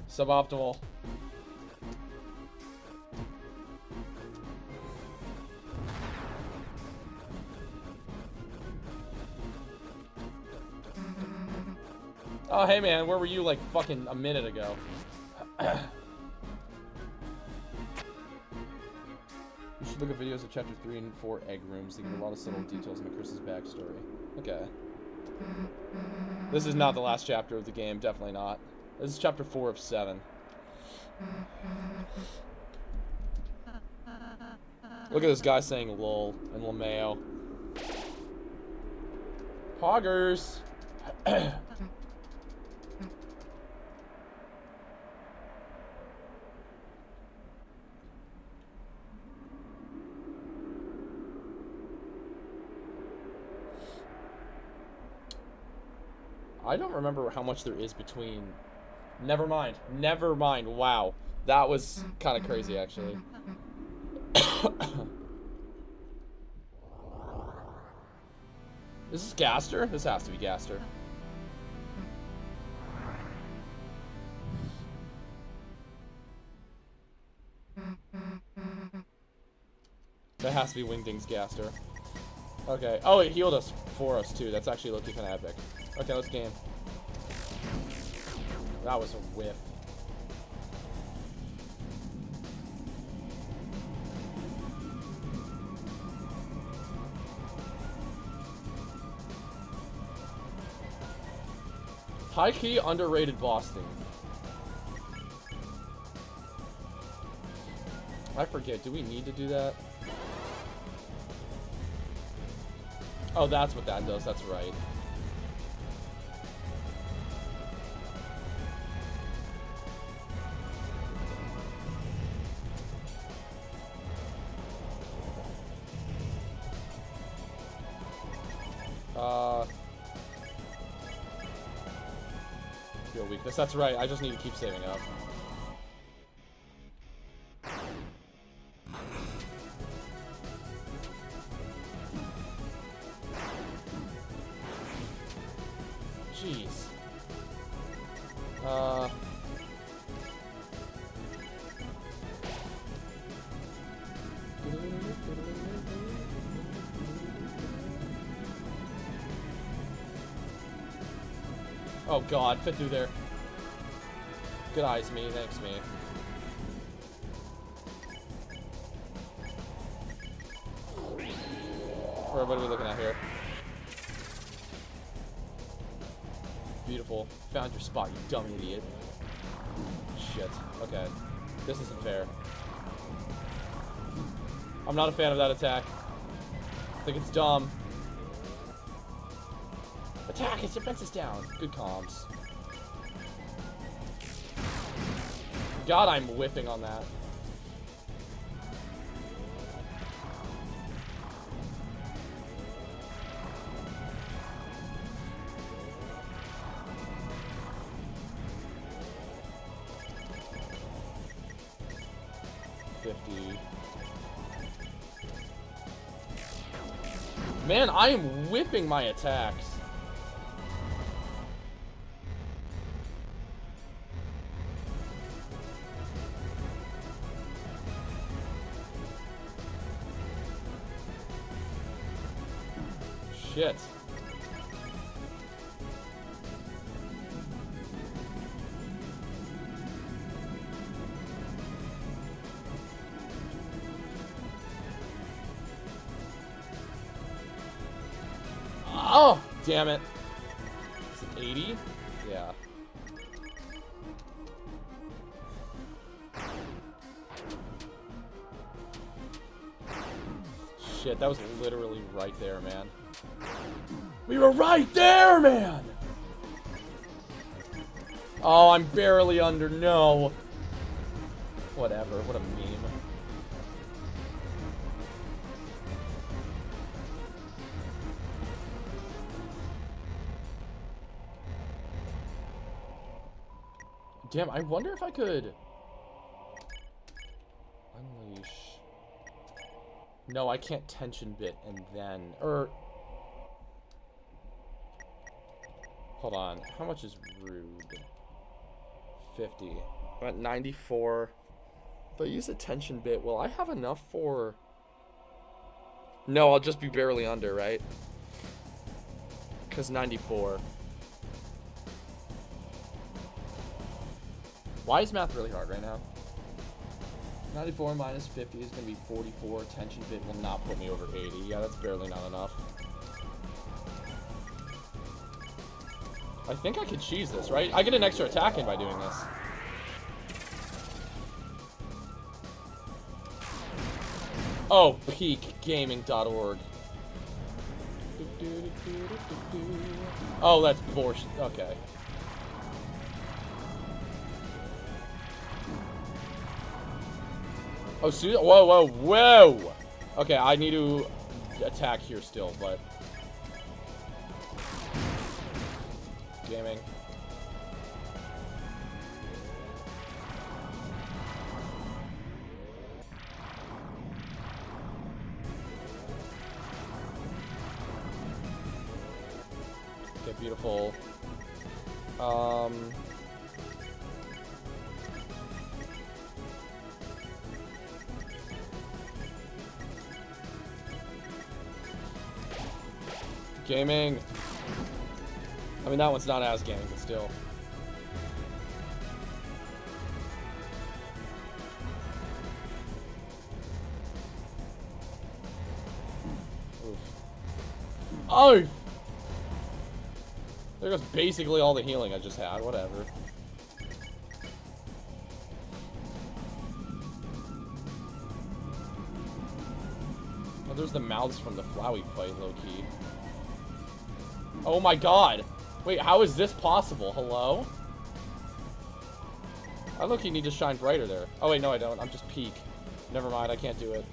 Suboptimal. Oh, hey man, where were you like fucking a minute ago? You should look at videos of chapter 3 and 4 egg rooms. They give a lot of subtle details into Chris's backstory. Okay. This is not the last chapter of the game, definitely not. This is chapter 4 of 7. Look at this guy saying lol and LMAO. Poggers! I don't remember how much there is between... Never mind. Never mind. Wow. That was kind of crazy, actually. Is this Gaster? This has to be Gaster. That has to be Wingding's Gaster. Okay. Oh, it healed us for us, too. That's actually looking kind of epic. Okay, let's game. That was a whiff. High-key underrated boss theme. I forget, do we need to do that? Oh, that's what that does, that's right. Your weakness, that's right, I just need to keep saving up. Jeez. Oh god, fit through there. Good eyes, me. Thanks, me. What are we looking at here? Beautiful. Found your spot, you dumb idiot. Shit. Okay. This isn't fair. I'm not a fan of that attack. I think it's dumb. Attack! His defense is down. Good comms. God, I'm whiffing on that. Man, I am whipping my attacks. Shit. Oh, damn it. Is it 80? Yeah. Shit, that was literally right there, man. We were right there, man! Oh, I'm barely under. No. Whatever. What a meme. Damn, I wonder if I could unleash. No, I can't tension bit and then, hold on. How much is rude? 50. I'm at 94. If I use a tension bit, will I have enough for? No, I'll just be barely under, right? Because 94. Why is math really hard right now? 94 minus 50 is going to be 44. Tension bit will not put me over 80. Yeah, that's barely not enough. I think I could cheese this, right? I get an extra attack in by doing this. Oh, peakgaming.org. Oh, that's bullshit. Okay. Oh, whoa, whoa, whoa! Okay, I need to attack here still, but... Gaming. Okay, beautiful. Gaming. I mean, that one's not as gaming, but still. Oof. Oh! There goes basically all the healing I just had. Whatever. Oh, there's the mouths from the Flowey fight, low-key. Oh my god! Wait, how is this possible? Hello? I low-key need to shine brighter there. Oh wait, no I don't. I'm just peak. Never mind, I can't do it.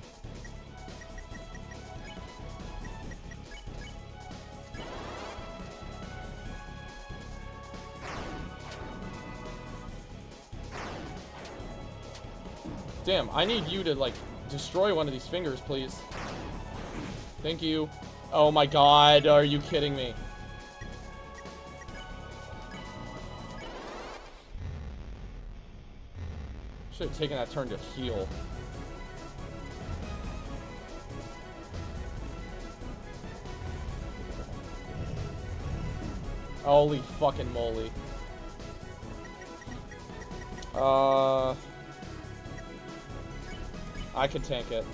Damn, I need you to, like, destroy one of these fingers, please. Thank you. Oh my god, are you kidding me? Should have taken that turn to heal. Holy fucking moly. I can tank it.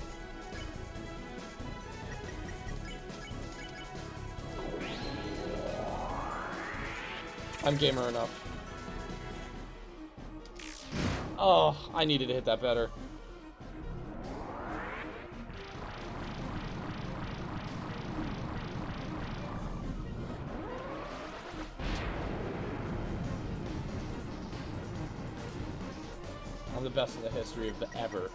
I'm gamer enough. Oh, I needed to hit that better. I'm the best in the history of the ever.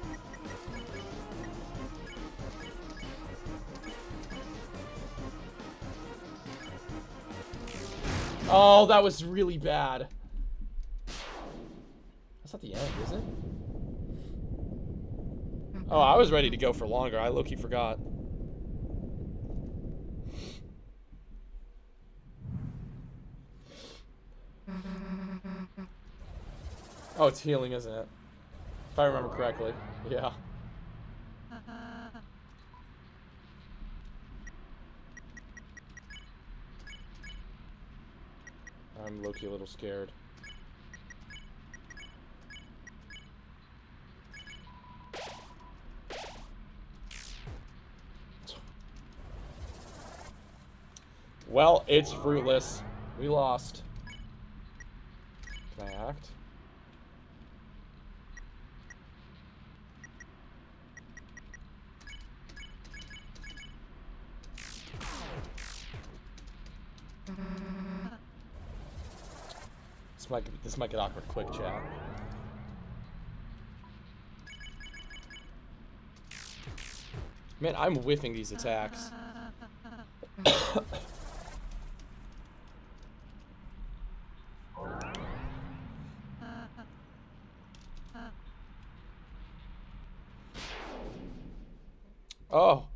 Oh, that was really bad. That's not the end, is it? Oh, I was ready to go for longer. I low-key forgot. Oh, it's healing, isn't it? If I remember correctly. Yeah. I'm low-key a little scared. Well, it's fruitless. We lost. Can I act? This might get awkward quick, chat. Man, I'm whiffing these attacks. Oh,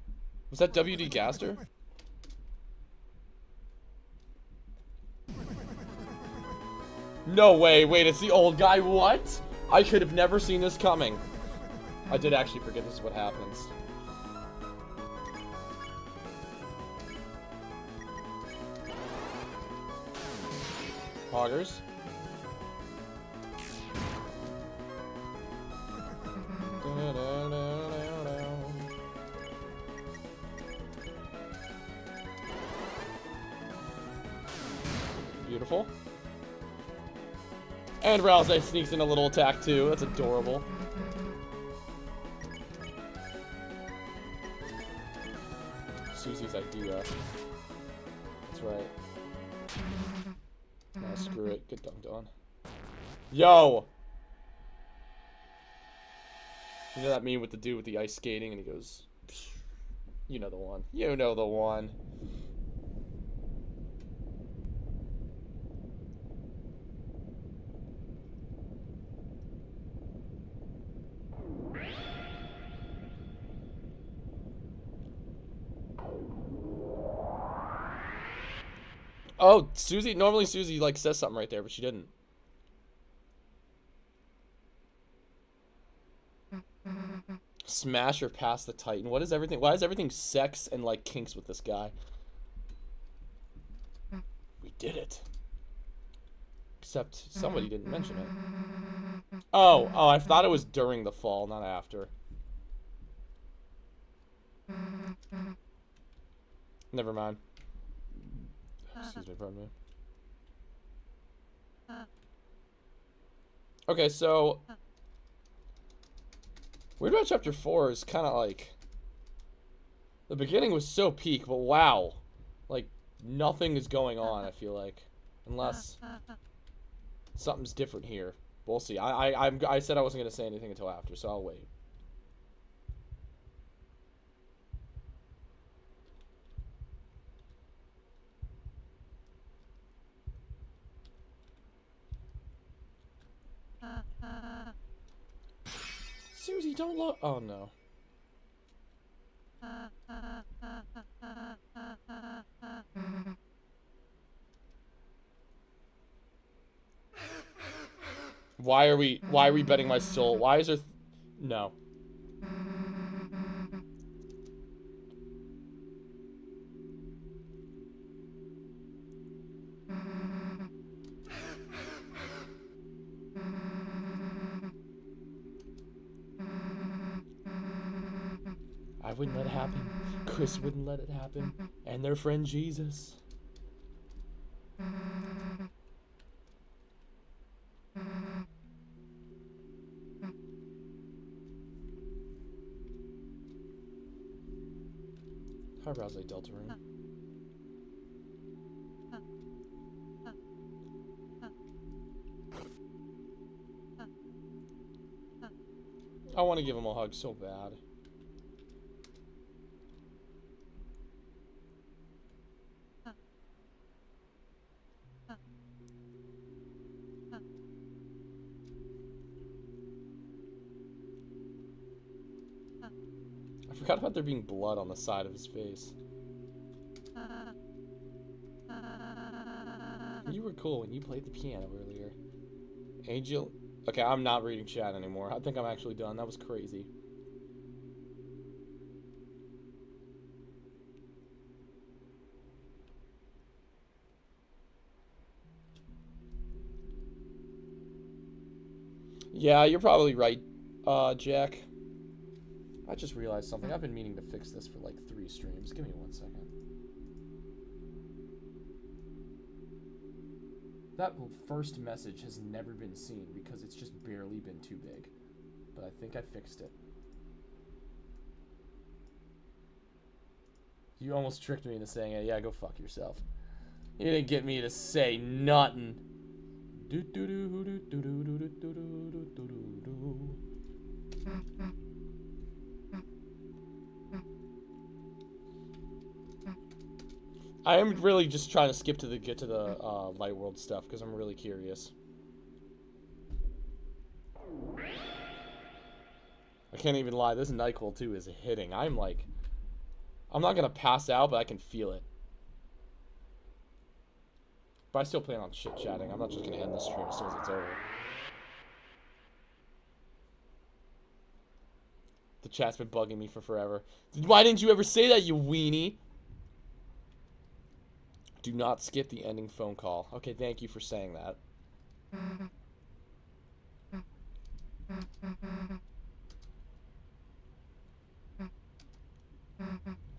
was that WD Gaster? No way, wait, it's the old guy, what? I could have never seen this coming. I did actually forget this is what happens. Hoggers. Beautiful. And Rouse sneaks in a little attack too. That's adorable. Susie's idea. That's right. Nah, screw it. Get dunked on. Yo! You know that meme with the dude with the ice skating and he goes, psh, you know the one. You know the one. Oh, Susie, normally Susie, like, says something right there, but she didn't. Smash or pass the Titan. What is everything? Why is everything sex and, like, kinks with this guy? We did it. Except somebody didn't mention it. Oh, I thought it was during the fall, not after. Never mind. Excuse me, pardon me. Okay, so Weird About Chapter 4 is kind of like, the beginning was so peak, but wow, like nothing is going on. I feel like, unless something's different here. We'll see. I said I wasn't gonna say anything until after, so I'll wait. Susie, don't look. Oh no. Why are we betting my soul? Why is there no. I wouldn't let it happen. Chris wouldn't let it happen. And their friend Jesus. Hi, Rosalie Deltarune. I want to give him a hug so bad. I forgot about there being blood on the side of his face. You were cool when you played the piano earlier. Angel... Okay, I'm not reading chat anymore. I think I'm actually done. That was crazy. Yeah, you're probably right, Jack. I just realized something. I've been meaning to fix this for like 3 streams. Give me 1 second. That first message has never been seen because it's just barely been too big. But I think I fixed it. You almost tricked me into saying it. Yeah, go fuck yourself. You didn't get me to say nothing. I am really just trying to get to the Light World stuff because I'm really curious. I can't even lie. This NyQuil 2 is hitting. I'm not gonna pass out, but I can feel it. But I still plan on chit chatting. I'm not just gonna end the stream as soon as it's over. The chat's been bugging me for forever. Why didn't you ever say that, you weenie? Do not skip the ending phone call. Okay, thank you for saying that.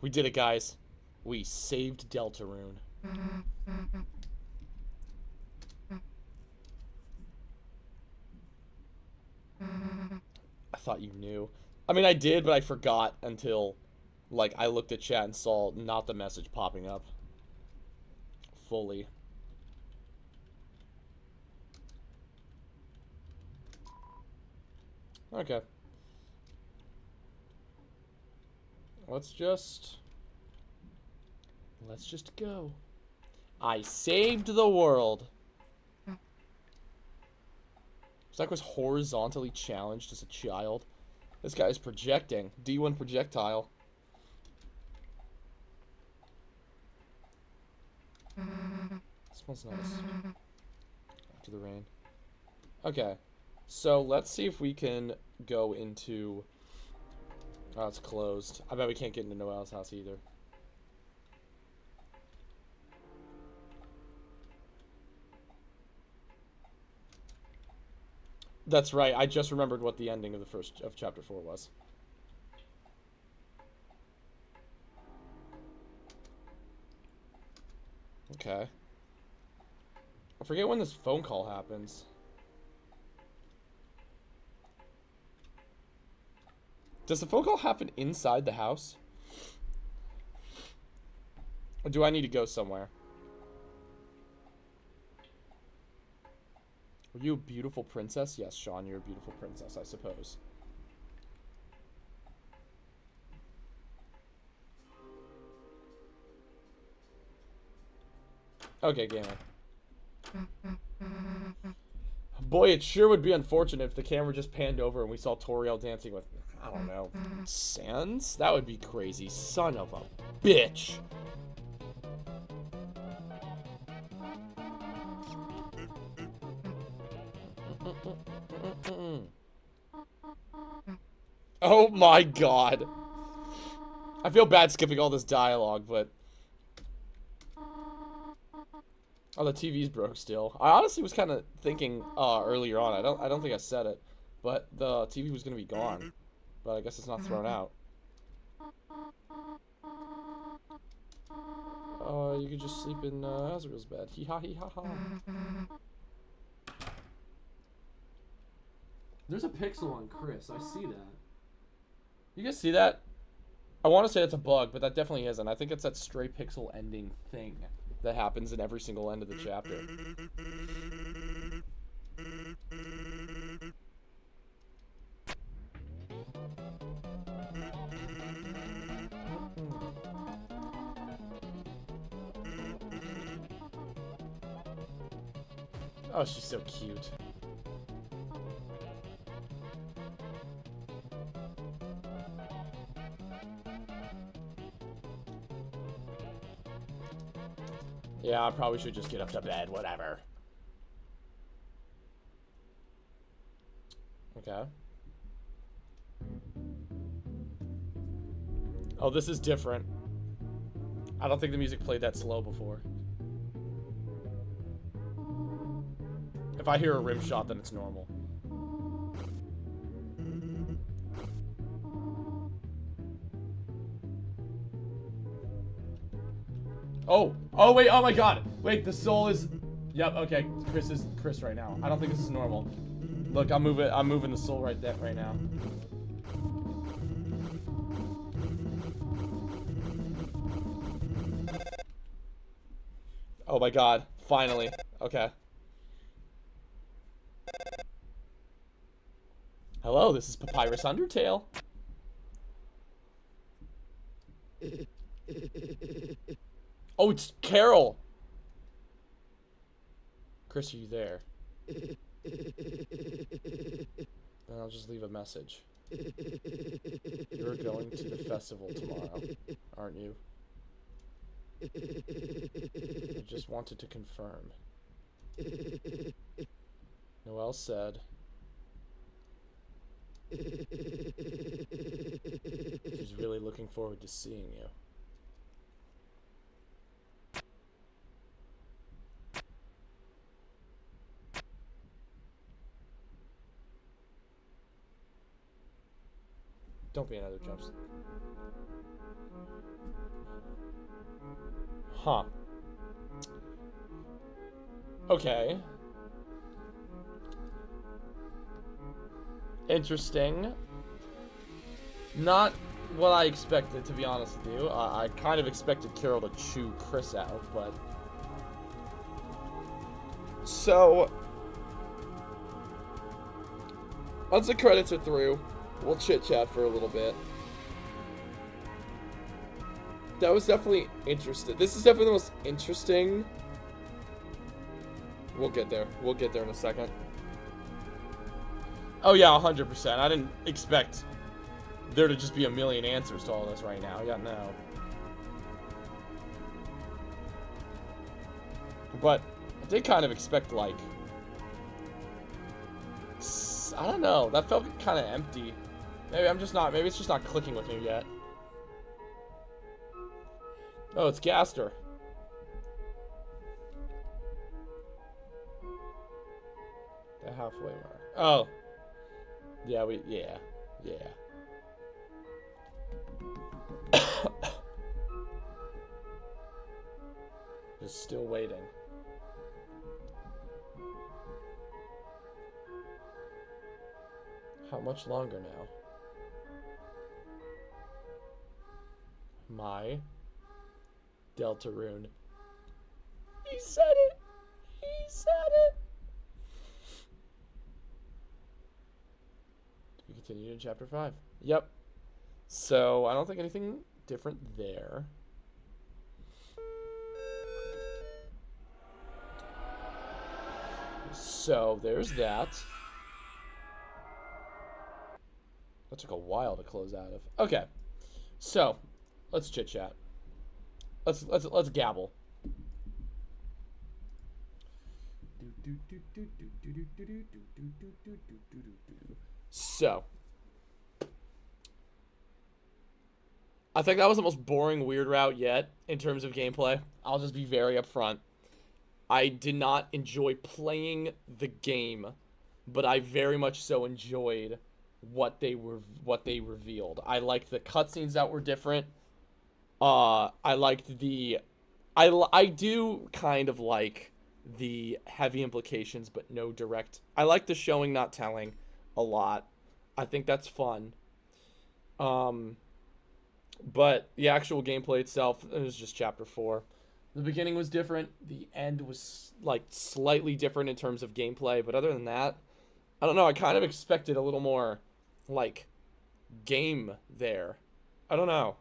We did it, guys. We saved Deltarune. I thought you knew. I mean, I did, but I forgot until, like, I looked at chat and saw not the message popping up fully. Okay. Let's just go. I saved the world. Zach was horizontally challenged as a child. This guy's projecting. D1 projectile. Smells nice. After the rain. Okay. So let's see if we can go into... Oh, it's closed. I bet we can't get into Noel's house either. That's right. I just remembered what the ending of chapter 4 was. Okay. I forget when this phone call happens. Does the phone call happen inside the house? Or do I need to go somewhere? Are you a beautiful princess? Yes, Sean, you're a beautiful princess, I suppose. Okay, gamer. Boy, it sure would be unfortunate if the camera just panned over and we saw Toriel dancing with, I don't know, Sans? That would be crazy. Son of a bitch. Oh my god. I feel bad skipping all this dialogue, but... Oh, the TV's broke still. I honestly was kind of thinking earlier on. I don't think I said it, but the TV was gonna be gone. But I guess it's not thrown out. You could just sleep in Azrael's bed. Hee ha hee ha ha. There's a pixel on Chris. I see that. You guys see that? I want to say it's a bug, but that definitely isn't. I think it's that stray pixel ending thing that happens in every single end of the chapter. Oh, she's so cute. Yeah, I probably should just get up to bed, whatever. Okay. Oh, this is different. I don't think the music played that slow before. If I hear a rim shot, then it's normal. Oh! Oh, wait, oh my god! Wait, the soul is... Yep, okay, Chris is Chris right now. I don't think this is normal. Look, I'm moving the soul right now. Oh my god, finally. Okay. Hello, this is Papyrus Undertale. Oh, it's Carol. Chris, are you there? Then I'll just leave a message. You're going to the festival tomorrow, aren't you? I just wanted to confirm. Noelle said... she's really looking forward to seeing you. Don't be another jump. Huh. Okay. Interesting. Not what I expected, to be honest with you. I kind of expected Carol to chew Chris out, but... So... once the credits are through, we'll chit-chat for a little bit. That was definitely interesting. This is definitely the most interesting. We'll get there. We'll get there in a second. Oh yeah, 100%. I didn't expect there to just be a million answers to all this right now. Yeah, no. But I did kind of expect, like... I don't know. That felt kind of empty. Maybe I'm just not... maybe it's just not clicking with me yet. Oh, it's Gaster. The halfway mark. Oh. Yeah, yeah. Just still waiting. How much longer now? My Deltarune. He said it! He said it! We continue in chapter 5. Yep. So, I don't think anything different there. So, there's that. That took a while to close out of. Okay. So, let's chit chat. Let's gabble. So, I think that was the most boring weird route yet in terms of gameplay. I'll just be very upfront. I did not enjoy playing the game, but I very much so enjoyed what they revealed. I liked the cutscenes that were different. I liked the I do kind of like the heavy implications but no direct. I like the showing not telling a lot. I think that's fun. But the actual gameplay itself, it was just chapter 4. The beginning was different. The end was like slightly different in terms of gameplay, but other than that, I don't know, I kind of expected a little more like game there. I don't know.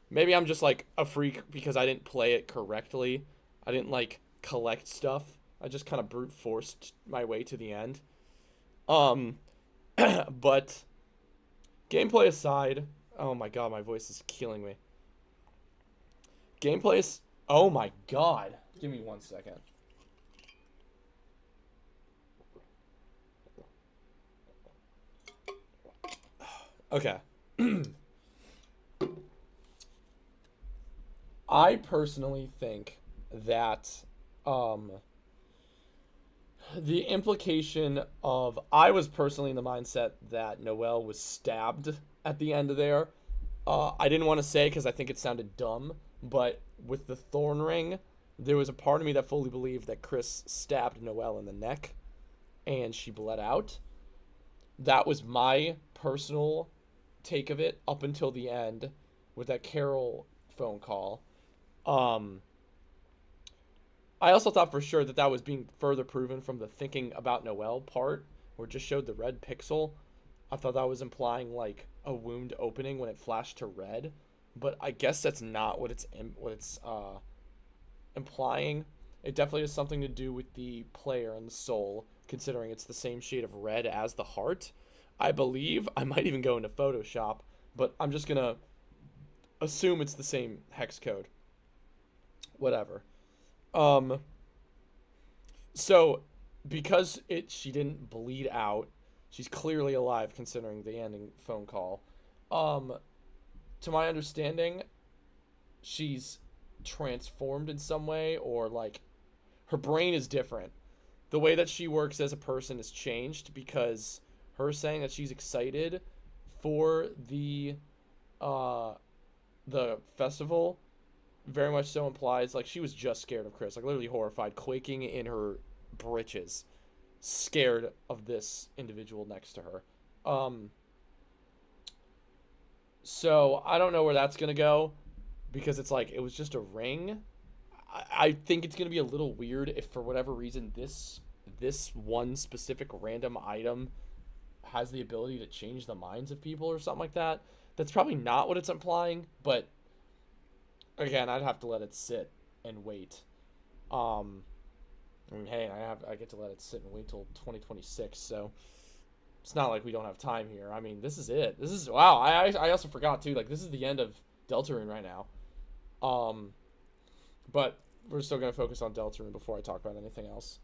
Maybe I'm just like a freak because I didn't play it correctly. I didn't like collect stuff. I just kind of brute forced my way to the end. But gameplay aside, oh my god, my voice is killing me. Gameplay is, oh my god. Give me 1 second. Okay. I personally think that the implication of, I was personally in the mindset that Noelle was stabbed at the end of there. I didn't want to say because I think it sounded dumb, but with the thorn ring, there was a part of me that fully believed that Chris stabbed Noelle in the neck and she bled out. That was my personal take of it up until the end with that Carol phone call. I also thought for sure that that was being further proven from the thinking about Noelle part, where it just showed the red pixel. I thought that was implying like a wound opening when it flashed to red, but I guess that's not what it's implying. It definitely has something to do with the player and the soul, considering it's the same shade of red as the heart. I believe I might even go into Photoshop, but I'm just gonna assume it's the same hex code. Whatever. So because she didn't bleed out, she's clearly alive considering the ending phone call. To my understanding, she's transformed in some way, or like her brain is different. The way that she works as a person has changed because her saying that she's excited for the festival very much so implies like she was just scared of Chris, like literally horrified, quaking in her britches, scared of this individual next to her. So I don't know where that's gonna go because it's like it was just a ring. I think it's gonna be a little weird if for whatever reason this one specific random item has the ability to change the minds of people or something like that. That's probably not what it's implying, but again, I'd have to let it sit and wait. I mean, hey, I get to let it sit and wait till 2026, so it's not like we don't have time here. I mean, this is it. This is, wow, I also forgot too, like this is the end of Deltarune right now. But we're still gonna focus on Deltarune before I talk about anything else.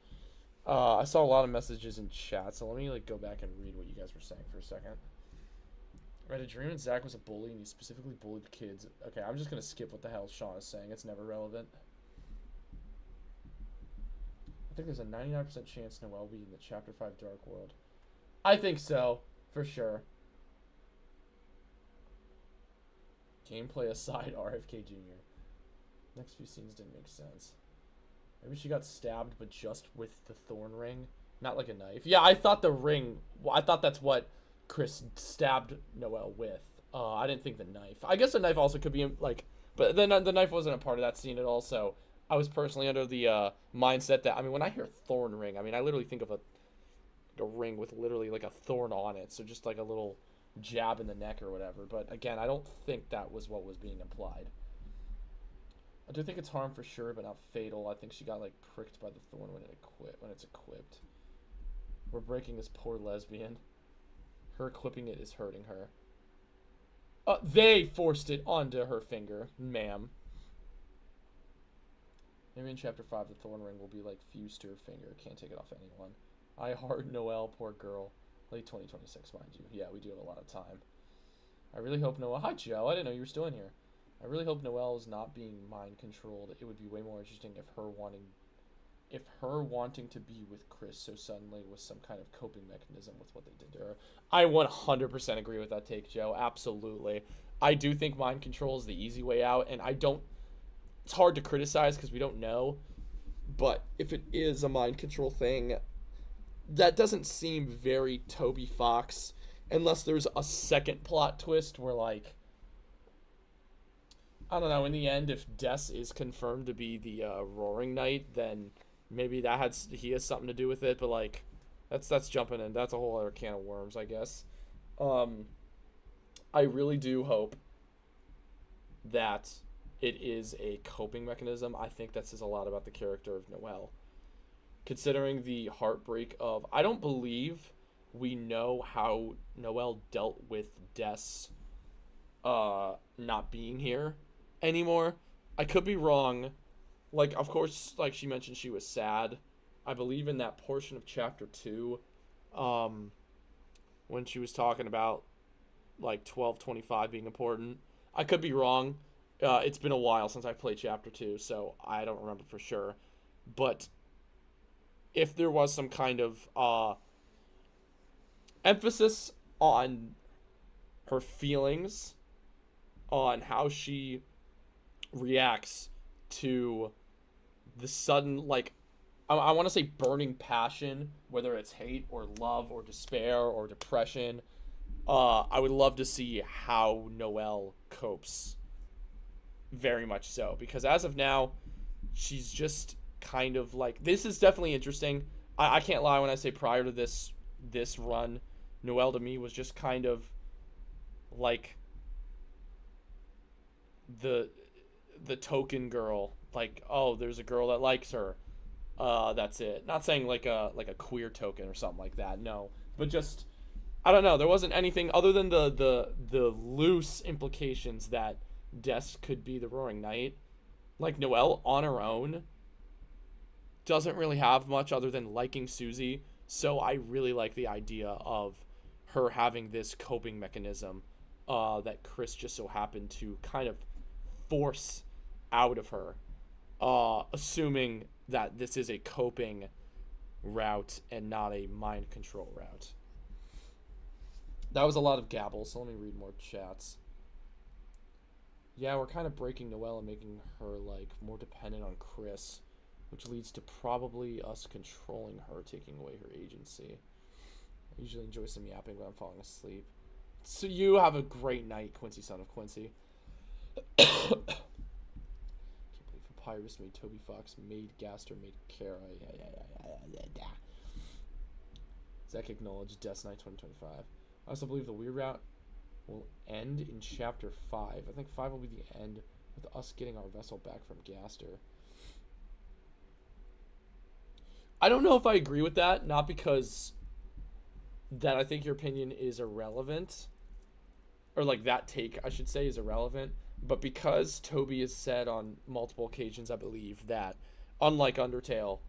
I saw a lot of messages in chat, so let me like go back and read what you guys were saying for a second. I read a dream and Zach was a bully and he specifically bullied kids. Okay, I'm just gonna skip what the hell Sean is saying. It's never relevant. I think there's a 99% chance Noelle will be in the Chapter 5 Dark World. I think so, for sure. Gameplay aside, RFK Jr. Next few scenes didn't make sense. Maybe she got stabbed, but just with the thorn ring, Not like a knife. Yeah, I thought the ring. I thought that's what Chris stabbed Noelle with. I didn't think the knife. I guess the knife also could be like, but then the knife wasn't a part of that scene at all. So I was personally under the mindset that, I mean, when I hear thorn ring, I mean, I literally think of a ring with literally like a thorn on it. So just like a little jab in the neck or whatever. But again, I don't think that was what was being implied. I do think it's harm for sure, but not fatal. I think she got like pricked by the thorn when it's equipped. We're breaking this poor lesbian. Her equipping it is hurting her. They forced it onto her finger, ma'am. Maybe in chapter 5 the thorn ring will be like fused to her finger. Can't take it off anyone. I heart Noelle, poor girl. Late 2026, mind you. Yeah, we do have a lot of time. I really hope Noelle... Hi, Joe. I didn't know you were still in here. I really hope Noelle is not being mind controlled. It would be way more interesting if her wanting to be with Chris so suddenly was some kind of coping mechanism with what they did to her. I 100% agree with that take, Joe. Absolutely. I do think mind control is the easy way out, and I don't... It's hard to criticize because we don't know, but if it is a mind control thing, that doesn't seem very Toby Fox, unless there's a second plot twist where, like... I don't know, in the end, if Des is confirmed to be the Roaring Knight, then maybe he has something to do with it, but like that's jumping in. That's a whole other can of worms, I guess. I really do hope that it is a coping mechanism. I think that says a lot about the character of Noelle. Considering the heartbreak of... I don't believe we know how Noelle dealt with Des not being here anymore. I could be wrong. Like, of course, like she mentioned, she was sad. I believe in that portion of chapter 2, when she was talking about like 1225 being important. I could be wrong. It's been a while since I played chapter 2, so I don't remember for sure. But if there was some kind of emphasis on her feelings, on how she reacts to the sudden, like, I want to say burning passion, whether it's hate or love or despair or depression. I would love to see how Noelle copes. Very much so, because as of now, she's just kind of like... This is definitely interesting. I can't lie when I say prior to this run, Noelle to me was just kind of like the token girl. Like, oh, there's a girl that likes her. That's it. Not saying like a queer token or something like that. No, but just, I don't know. There wasn't anything other than the loose implications that Des could be the Roaring Knight. Like, Noelle on her own doesn't really have much other than liking Susie. So I really like the idea of her having this coping mechanism that Chris just so happened to kind of force out of her. Assuming that this is a coping route and not a mind control route. That was a lot of gabble, so let me read more chats. Yeah, we're kind of breaking Noelle and making her, like, more dependent on Chris, which leads to probably us controlling her, taking away her agency. I usually enjoy some yapping when I'm falling asleep. So you have a great night, Quincy, son of Quincy. Papyrus made Toby Fox, made Gaster, made Kara. Yeah. Zack acknowledged Death Knight 2025. I also believe the weird route will end in chapter 5. I think 5 will be the end with us getting our vessel back from Gaster. I don't know if I agree with that, not because that I think your opinion is irrelevant, or like that take, I should say, is irrelevant, but because Toby has said on multiple occasions, I believe, that unlike Undertale,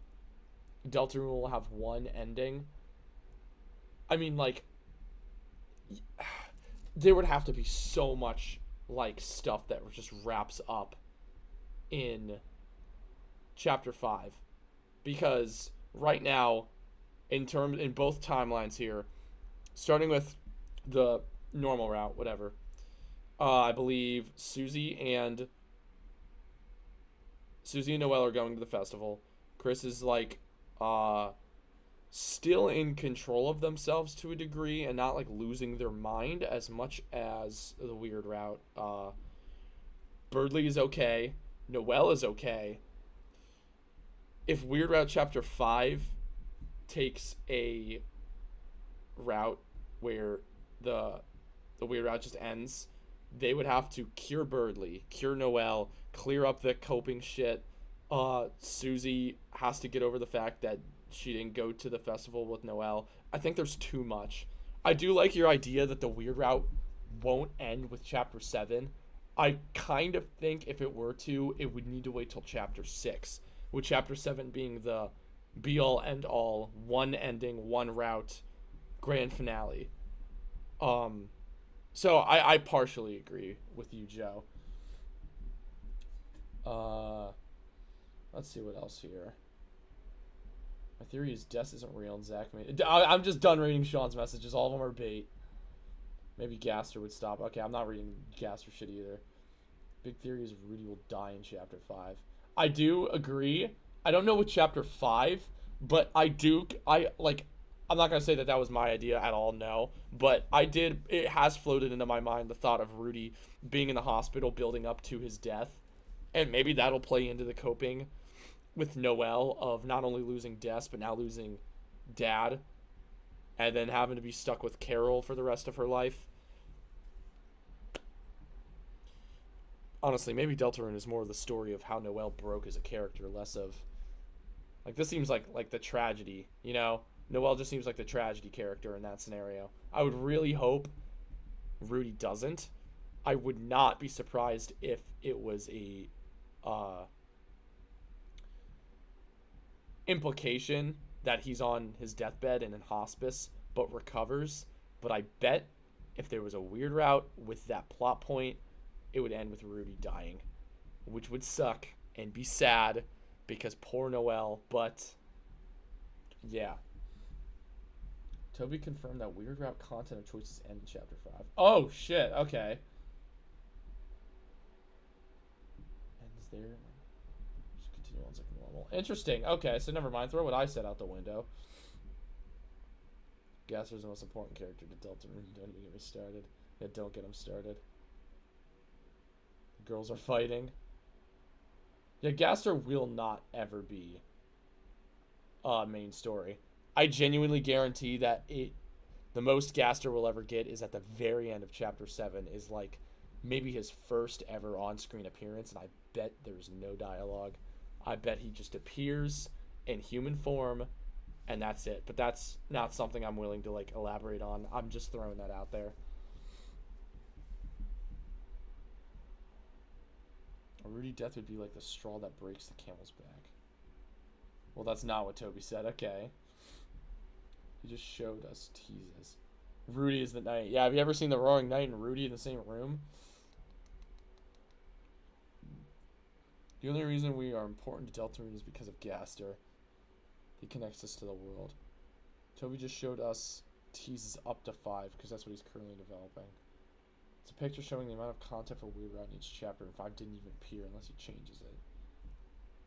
Deltarune will have one ending. I mean, like, there would have to be so much, like, stuff that just wraps up in chapter 5, because right now, in both timelines here, starting with the normal route, whatever, I believe Susie and Noelle are going to the festival. Chris is like still in control of themselves to a degree and not like losing their mind as much as the weird route. Birdly is okay. Noelle is okay. If Weird Route Chapter 5 takes a route where the Weird Route just ends, they would have to cure Birdly, cure Noelle, clear up the coping shit. Susie has to get over the fact that she didn't go to the festival with Noelle. I think there's too much. I do like your idea that the Weird Route won't end with Chapter 7. I kind of think if it were to, it would need to wait till Chapter 6, with Chapter 7 being the be-all, end-all, one ending, one route, grand finale. So I partially agree with you, Joe. Let's see what else here. My theory is Des isn't real and Zach made... I'm just done reading Sean's messages. All of them are bait. Maybe Gaster would stop. Okay, I'm not reading Gaster shit either. Big theory is Rudy will die in Chapter 5. I do agree. I don't know with Chapter 5, but I'm not going to say that that was my idea at all, no. But it has floated into my mind the thought of Rudy being in the hospital building up to his death. And maybe that'll play into the coping with Noelle of not only losing Des, but now losing Dad. And then having to be stuck with Carol for the rest of her life. Honestly, maybe Deltarune is more of the story of how Noelle broke as a character, less of... Like, this seems like the tragedy, you know? Noelle just seems like the tragedy character in that scenario. I would really hope Rudy doesn't. I would not be surprised if it was a implication that he's on his deathbed and in hospice, but recovers. But I bet if there was a weird route with that plot point, it would end with Rudy dying, which would suck and be sad because poor Noelle, but yeah. Toby confirmed that Weird Route content of choices end in Chapter 5. Oh, shit, okay. Ends there. Just continue on like normal. Interesting, okay, so never mind. Throw what I said out the window. Gaster's the most important character to Deltarune. Don't even get me started. Yeah, don't get him started. The girls are fighting. Yeah, Gaster will not ever be main story. I genuinely guarantee that the most Gaster will ever get is at the very end of Chapter 7 is like maybe his first ever on-screen appearance, and I bet there's no dialogue. I bet he just appears in human form, and that's it. But that's not something I'm willing to like elaborate on. I'm just throwing that out there. A Rudy death would be like the straw that breaks the camel's back. Well, that's not what Toby said. Okay. He just showed us teases. Rudy is the knight. Yeah, have you ever seen the Roaring Knight and Rudy in the same room? The only reason we are important to Deltarune is because of Gaster. He connects us to the world. Toby just showed us teases up to 5 because that's what he's currently developing. It's a picture showing the amount of content for Weird Route in each chapter, and 5 didn't even appear unless he changes it.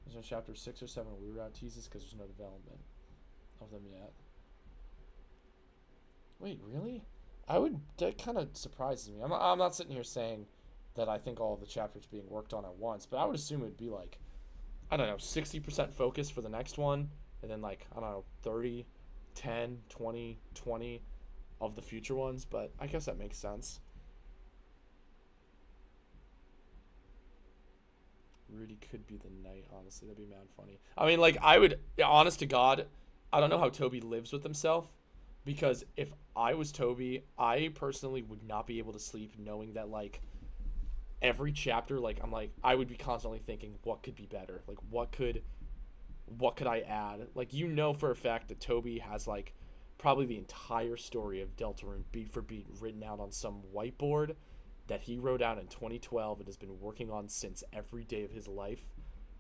There's no Chapter 6 or 7 Weird Route teases because there's no development of them yet. Wait, really? That kind of surprises me. I'm not sitting here saying that I think all of the chapters being worked on at once, but I would assume it would be like, I don't know, 60% focus for the next one, and then like, I don't know, 30, 10, 20, 20 of the future ones, but I guess that makes sense. Rudy could be the knight, honestly. That'd be mad funny. I mean, like, honest to God, I don't know how Toby lives with himself. Because if I was Toby, I personally would not be able to sleep knowing that, like, every chapter, like, I would be constantly thinking, what could be better? Like, what could I add? Like, you know for a fact that Toby has, like, probably the entire story of Deltarune beat for beat written out on some whiteboard that he wrote out in 2012 and has been working on since every day of his life.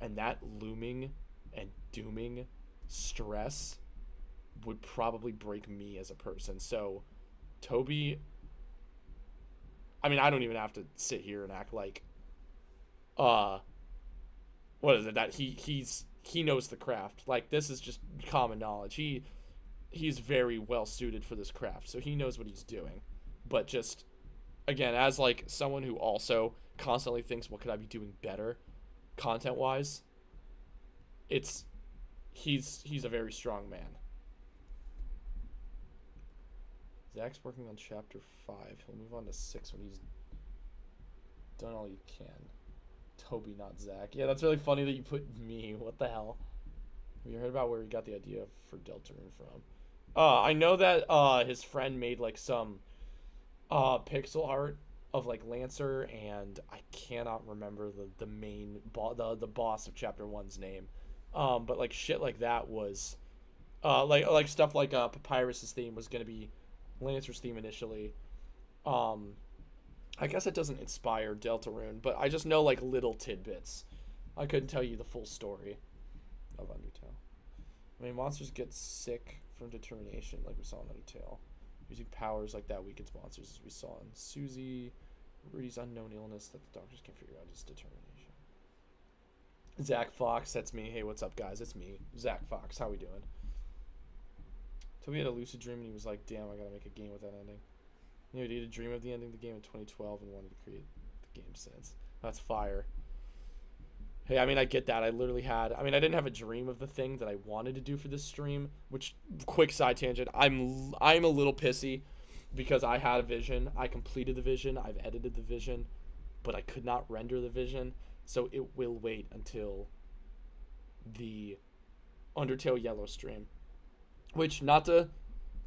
And that looming and dooming stress would probably break me as a person. So Toby, I mean, I don't even have to sit here and act like what is it, that he knows the craft. Like, this is just common knowledge. he's very well suited for this craft, so he knows what he's doing. But just, again, as like someone who also constantly thinks, what could I be doing better content wise, he's a very strong man. Zach's working on chapter 5. He'll move on to 6 when he's done all he can. Toby, not Zach. Yeah, that's really funny that you put me. What the hell? Have you heard about where he got the idea for Deltarune from? I know that his friend made like some pixel art of like Lancer, and I cannot remember the main the boss of chapter 1's name. But like shit like that was like stuff like Papyrus's theme was gonna be Lancer's theme initially. I guess it doesn't inspire Deltarune, but I just know like little tidbits. I couldn't tell you the full story of Undertale. I mean, monsters get sick from determination, like we saw in Undertale. Using powers like that weakens monsters, as we saw in Susie. Rudy's unknown illness that the doctors can't figure out is determination. Zach Fox, that's me. Hey, what's up, guys? It's me, Zach Fox. How we doing? Toby had a lucid dream and he was like, damn, I gotta make a game with that ending. You know, he had a dream of the ending of the game in 2012 and wanted to create the game since. That's fire. Hey, I mean, I get that. I didn't have a dream of the thing that I wanted to do for this stream, which, quick side tangent, I'm a little pissy because I had a vision. I completed the vision. I've edited the vision, but I could not render the vision, so it will wait until the Undertale Yellow stream. Which, not to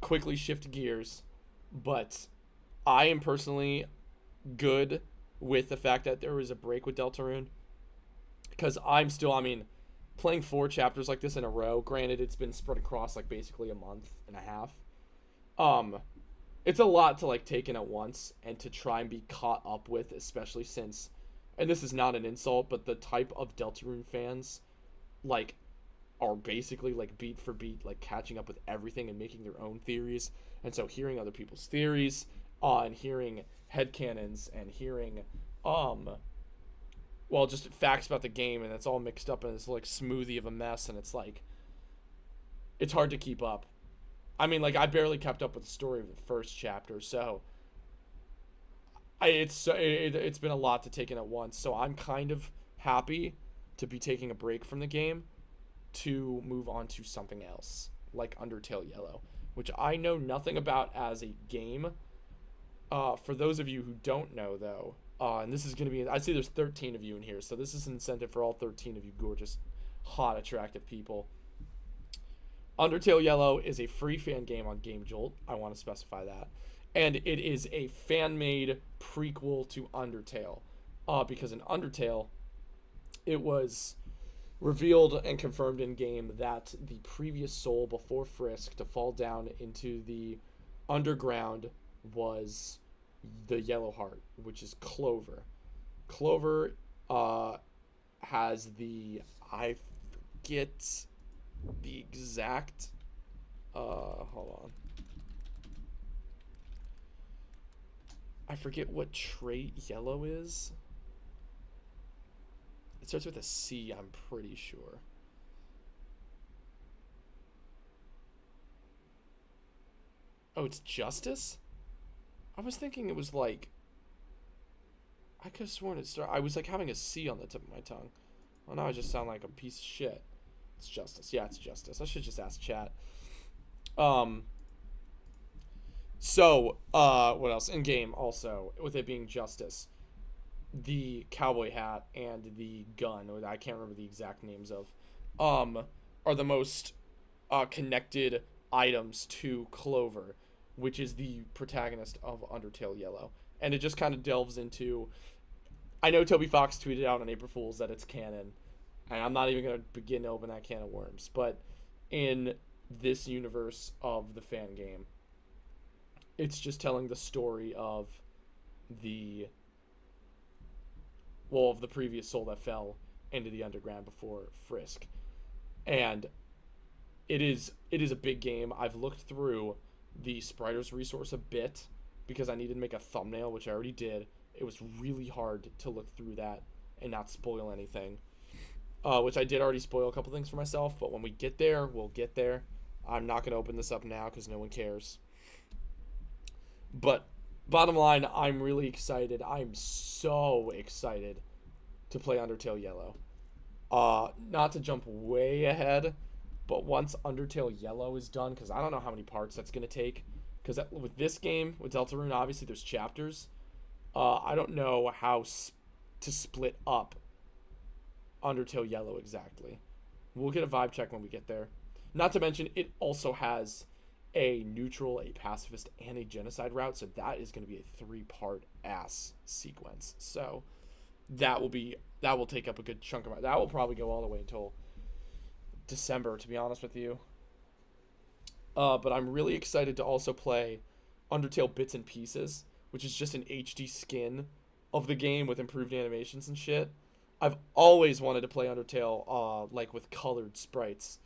quickly shift gears, but I am personally good with the fact that there was a break with Deltarune. Because I'm still, playing 4 chapters like this in a row. Granted, it's been spread across like basically a month and a half. It's a lot to like take in at once and to try and be caught up with, especially since, and this is not an insult, but the type of Deltarune fans, like, are basically like beat for beat, like catching up with everything and making their own theories. And so hearing other people's theories, and hearing headcanons and hearing, well, just facts about the game, and it's all mixed up in this like smoothie of a mess, and it's like, it's hard to keep up. I mean, like, I barely kept up with the story of the first chapter, so it's been a lot to take in at once. So I'm kind of happy to be taking a break from the game to move on to something else, like Undertale Yellow, which I know nothing about as a game. For those of you who don't know, though, and this is going to be, I see there's 13 of you in here, so this is an incentive for all 13 of you gorgeous, hot, attractive people. Undertale Yellow is a free fan game on Game Jolt. I want to specify that. And it is a fan-made prequel to Undertale. Because in Undertale, it was revealed and confirmed in-game that the previous soul before Frisk to fall down into the underground was the Yellow Heart, which is Clover. Clover has the, I forget the exact, hold on. I forget what trait Yellow is. It starts with a C, I'm pretty sure. Oh, it's Justice? I was thinking it was like, I could have sworn I was like having a C on the tip of my tongue. Well, now I just sound like a piece of shit. It's Justice. Yeah, it's Justice. I should just ask chat. So, what else? In game, also, with it being Justice, the cowboy hat and the gun, or I can't remember the exact names of, are the most connected items to Clover, which is the protagonist of Undertale Yellow. And it just kind of delves into, I know Toby Fox tweeted out on April Fool's that it's canon, and I'm not even going to begin to open that can of worms, but in this universe of the fan game, it's just telling the story of the previous soul that fell into the underground before Frisk. And it is a big game. I've looked through the Spriters resource a bit because I needed to make a thumbnail, which I already did. It was really hard to look through that and not spoil anything, which I did already spoil a couple things for myself, but when we get there, we'll get there. I'm not going to open this up now because no one cares. But bottom line, I'm really excited. I'm so excited to play Undertale Yellow. Not to jump way ahead, but once Undertale Yellow is done, because I don't know how many parts that's going to take, because with this game, with Deltarune, obviously there's chapters. I don't know how to split up Undertale Yellow exactly. We'll get a vibe check when we get there. Not to mention, it also has a neutral, a pacifist, and a genocide route, so that is going to be a 3-part ass sequence. So that will take up a good chunk of my... That will probably go all the way until December, to be honest with you. But I'm really excited to also play Undertale Bits and Pieces, which is just an HD skin of the game with improved animations and shit. I've always wanted to play Undertale, like, with colored sprites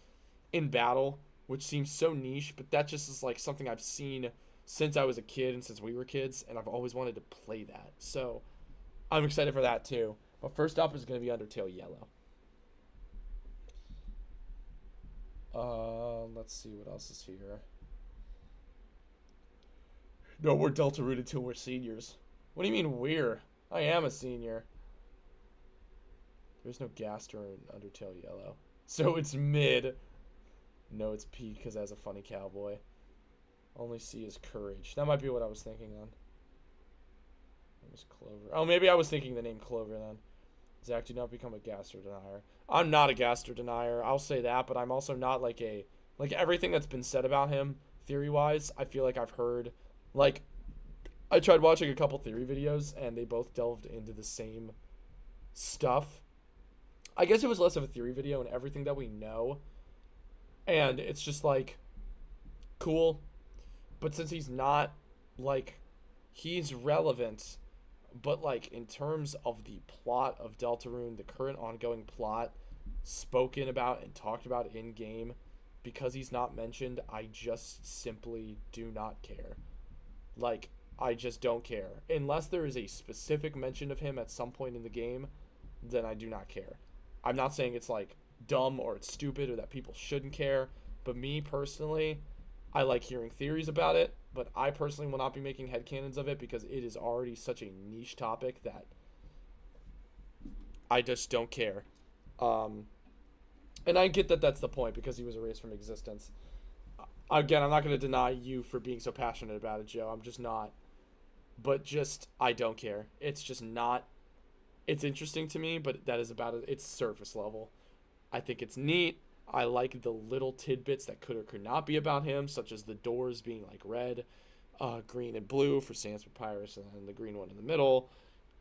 in battle, which seems so niche, but that just is, like, something I've seen since I was a kid and since we were kids, and I've always wanted to play that. So I'm excited for that, too. But first up is going to be Undertale Yellow. Let's see what else is here. No, we're Deltarune until we're seniors. What do you mean we're? I am a senior. There's no Gaster in Undertale Yellow. So it's mid. No, it's P because it has a funny cowboy. Only C is courage. That might be what I was thinking then. It was Clover. Oh, maybe I was thinking the name Clover then. Zach, do not become a Gaster denier. I'm not a Gaster denier. I'll say that, but I'm also not like a... Like, everything that's been said about him, theory-wise, I feel like I've heard... Like, I tried watching a couple theory videos, and they both delved into the same stuff. I guess it was less of a theory video and everything that we know. And it's just, like, cool. But since he's not, like, he's relevant... But, like, in terms of the plot of Deltarune, the current ongoing plot, spoken about and talked about in-game, because he's not mentioned, I just simply do not care. Like, I just don't care. Unless there is a specific mention of him at some point in the game, then I do not care. I'm not saying it's, like, dumb or it's stupid or that people shouldn't care, but me, personally, I like hearing theories about it, but I personally will not be making headcanons of it because it is already such a niche topic that I just don't care. And I get that that's the point because he was erased from existence. Again, I'm not going to deny you for being so passionate about it, Joe. I'm just not. But just, I don't care. It's just not. It's interesting to me, but that is about it. It's surface level. I think it's neat. I like the little tidbits that could or could not be about him, such as the doors being like red, green, and blue for Sans Papyrus, and then the green one in the middle.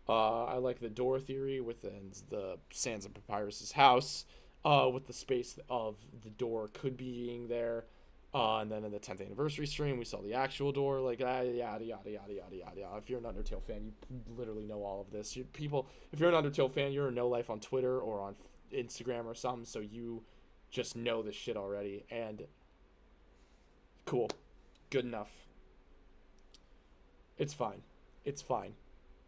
I like the door theory within the Sans and Papyrus's house, with the space of the door could be being there. And then in the 10th anniversary stream, we saw the actual door, like, yada, yada, yada, yada, yada. If you're an Undertale fan, you literally know all of this. If you're an Undertale fan, you're in no life on Twitter or on Instagram or something, so you just know this shit already, and cool. Good enough. It's fine. It's fine.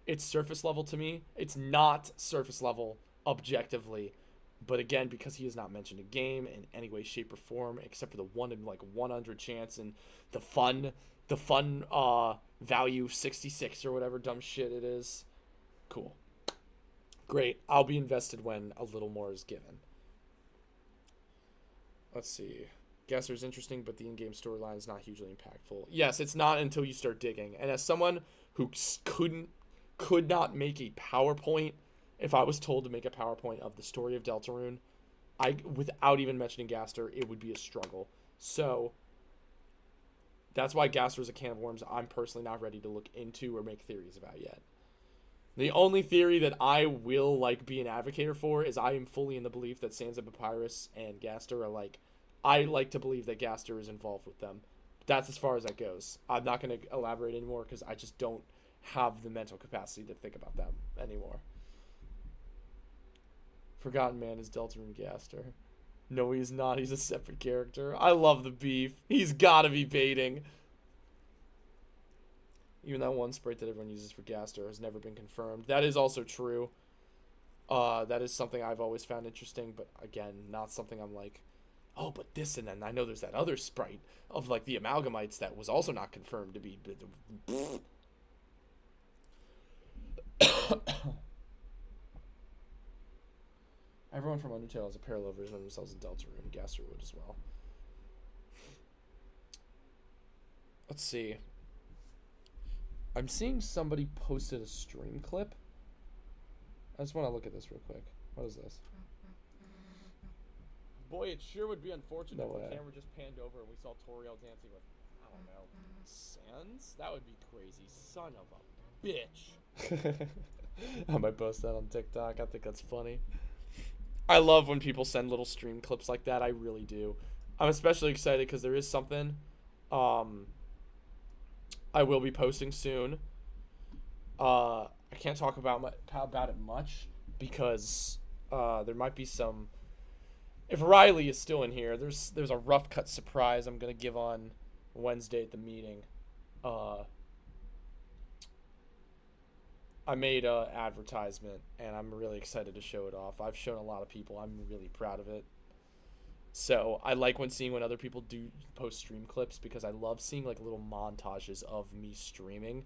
It's surface level to me. It's not surface level objectively, but again, because he is not mentioned in game in any way, shape, or form, except for the 1 in like 100 chance and the fun value 66 or whatever dumb shit it is. Cool. Great. I'll be invested when a little more is given. Let's see. Gaster's interesting, but the in-game storyline is not hugely impactful. Yes, it's not until you start digging. And as someone who could not make a PowerPoint, if I was told to make a PowerPoint of the story of Deltarune, without even mentioning Gaster, it would be a struggle. So that's why Gaster is a can of worms I'm personally not ready to look into or make theories about yet. The only theory that I will, like, be an advocate for is I am fully in the belief that Sans and Papyrus and Gaster are, like... I like to believe that Gaster is involved with them. That's as far as that goes. I'm not going to elaborate anymore because I just don't have the mental capacity to think about them anymore. Forgotten Man is Deltarune Gaster. No, he's not. He's a separate character. I love the beef. He's got to be baiting. Even that one sprite that everyone uses for Gaster has never been confirmed. That is also true. That is something I've always found interesting, but again, not something I'm like... oh, but this, and then I know there's that other sprite of like the amalgamites that was also not confirmed to be. Everyone from Undertale has a parallel version of themselves in Deltarune. Gaster would as well. Let's see. I'm seeing somebody posted a stream clip. I just want to look at this real quick. What is this? Boy, it sure would be unfortunate if the camera just panned over and we saw Toriel dancing with, I don't know, Sans? That would be crazy. Son of a bitch. I might post that on TikTok. I think that's funny. I love when people send little stream clips like that. I really do. I'm especially excited because there is something I will be posting soon. I can't talk about it much because there might be some. If Riley is still in here, there's a rough cut surprise I'm gonna give on Wednesday at the meeting. I made a advertisement and I'm really excited to show it off. I've shown a lot of people. I'm really proud of it. So I like seeing when other people do post stream clips because I love seeing like little montages of me streaming,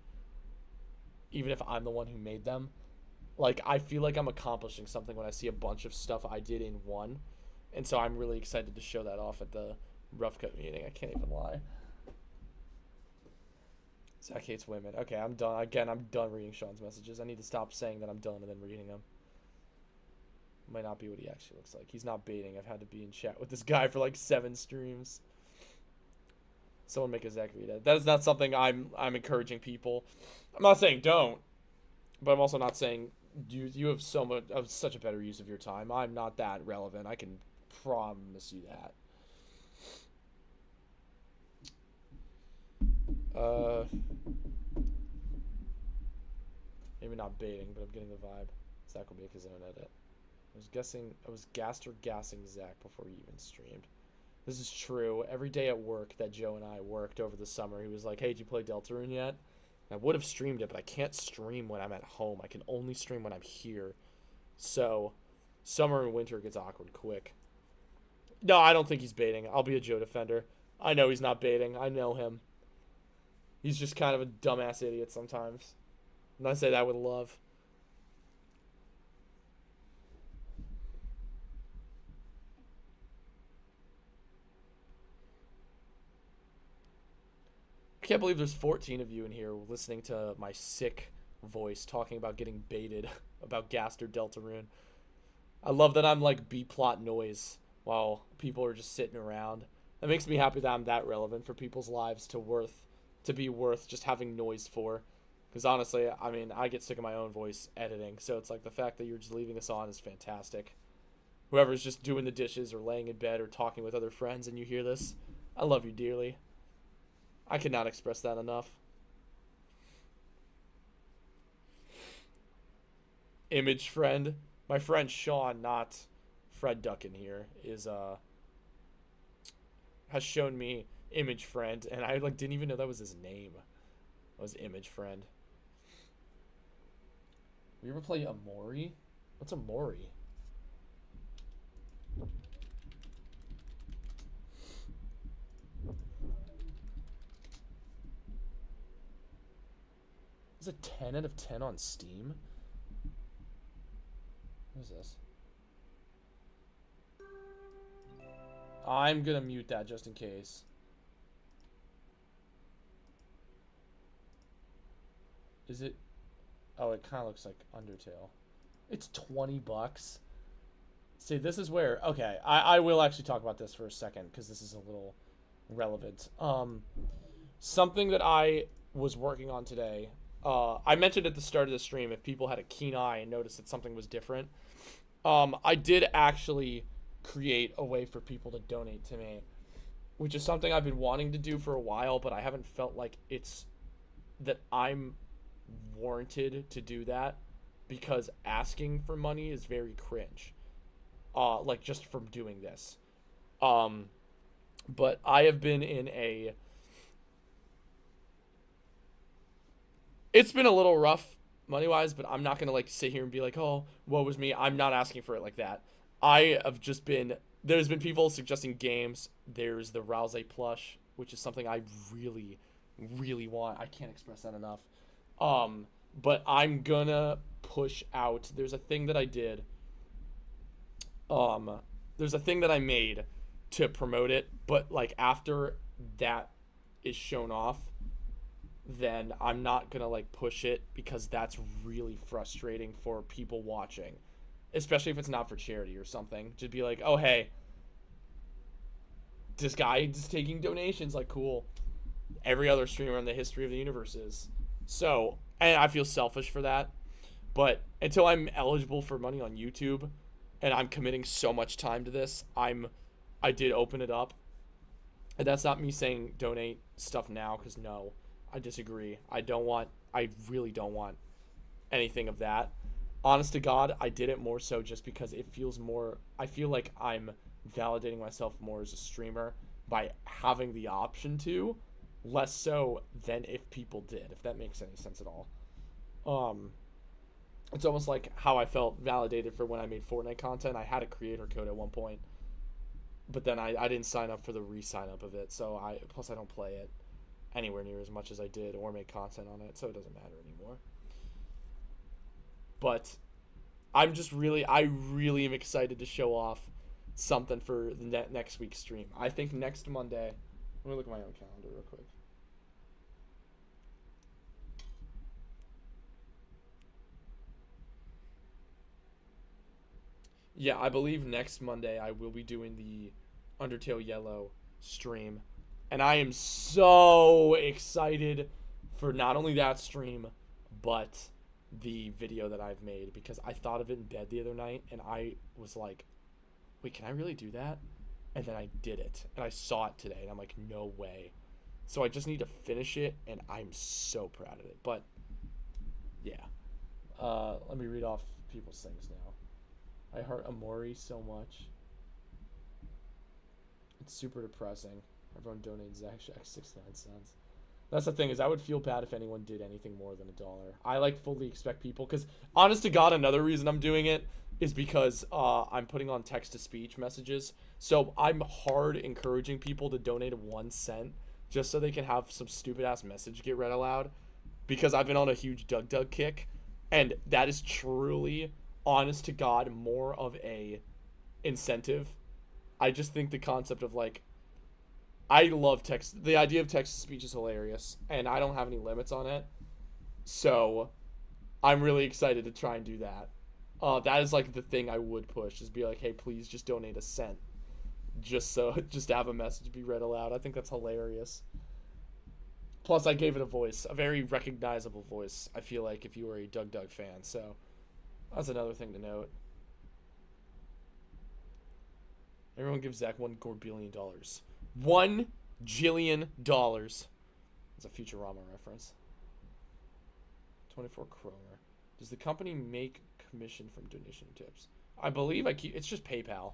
even if I'm the one who made them. Like I feel like I'm accomplishing something when I see a bunch of stuff I did in one, and so I'm really excited to show that off at the rough cut meeting. I can't even lie. Zach hates women. Okay, I'm done. Again, I'm done reading Sean's messages. I need to stop saying that I'm done and then reading them. Might not be what he actually looks like. He's not baiting. I've had to be in chat with this guy for like 7 streams. Someone make a Zach read it. That is not something I'm encouraging people. I'm not saying don't, but I'm also not saying you have such a better use of your time. I'm not that relevant. I can promise you that. Maybe not baiting, but I'm getting the vibe. Zach will make his own edit. I was gassing Zach before he even streamed. This is true. Every day at work that Joe and I worked over the summer, he was like, hey, did you play Deltarune yet? And I would have streamed it, but I can't stream when I'm at home. I can only stream when I'm here. So, summer and winter gets awkward quick. No, I don't think he's baiting. I'll be a Joe defender. I know he's not baiting. I know him. He's just kind of a dumbass idiot sometimes. And I say that with love. I can't believe there's 14 of you in here listening to my sick voice talking about getting baited about Gaster Deltarune. I love that I'm like B-plot noise while people are just sitting around. That makes me happy that I'm that relevant for people's lives to be worth just having noise for. Because honestly, I mean, I get sick of my own voice editing, so it's like the fact that you're just leaving this on is fantastic. Whoever's just doing the dishes or laying in bed or talking with other friends and you hear this, I love you dearly. I cannot express that enough. Image friend. My friend Sean, not Fred Duckin here, has shown me image friend, and I like didn't even know that was his name. That was image friend. You ever play Amori? What's Amori? Is it 10 out of 10 on Steam? What is this? I'm gonna mute that just in case. Is it? Oh, it kind of looks like Undertale. It's 20 bucks. See, this is where... Okay, I will actually talk about this for a second because this is a little relevant. Something that I was working on today. I mentioned at the start of the stream if people had a keen eye and noticed that something was different. I did actually create a way for people to donate to me, which is something I've been wanting to do for a while, but I haven't felt like that I'm warranted to do that because asking for money is very cringe. Like just from doing this. But I have been in a... It's been a little rough money-wise, but I'm not going to like sit here and be like, oh, woe was me. I'm not asking for it like that. I have just been there's been people suggesting games. There's the Rouse plush, which is something I really, really want. I can't express that enough. But I'm gonna push out. There's a thing that I did. There's a thing that I made to promote it, but like after that is shown off, then I'm not gonna like push it because that's really frustrating for people watching, especially if it's not for charity or something. Just be like, oh hey, this guy is taking donations. Like, cool. Every other streamer in the history of the universe is. So, and I feel selfish for that. But until I'm eligible for money on YouTube, and I'm committing so much time to this, I did open it up. And that's not me saying donate stuff now, because no, I disagree. I really don't want anything of that. Honest to God, I did it more so just because it feels more, I feel like I'm validating myself more as a streamer by having the option to, less so than if people did, if that makes any sense at all. It's almost like how I felt validated for when I made Fortnite content. I had a creator code at one point, but then I didn't sign up for the re-sign up of it, so plus I don't play it anywhere near as much as I did or make content on it, so it doesn't matter anymore. But I really am excited to show off something for the next week's stream. I think next Monday, let me look at my own calendar real quick. Yeah, I believe next Monday I will be doing the Undertale Yellow stream. And I am so excited for not only that stream, but the video that I've made. Because I thought of it in bed the other night, and I was like, wait, can I really do that? And then I did it. And I saw it today, and I'm like, no way. So I just need to finish it, and I'm so proud of it. But, yeah. Let me read off people's things now. I heart Amori so much. It's super depressing. Everyone donates ZackShack 69 cents. That's the thing, is I would feel bad if anyone did anything more than $1. I like fully expect people, because honest to God, another reason I'm doing it is because I'm putting on text-to-speech messages. So I'm hard encouraging people to donate 1 cent just so they can have some stupid-ass message get read aloud, because I've been on a huge Doug kick, and that is truly, honest to God, more of a incentive. I just think the concept of, like, I love text. The idea of text-to-speech is hilarious, and I don't have any limits on it. So I'm really excited to try and do that. That is, like, the thing I would push, is be like, hey, please just donate 1 cent. Just to have a message be read aloud. I think that's hilarious. Plus, I gave it a voice, a very recognizable voice, I feel like, if you were a Doug fan. So that's another thing to note. Everyone gives Zach $1 billion. $1 jillion. That's a Futurama reference. 24 kroner. Does the company make commission from donation tips? I believe it's just PayPal.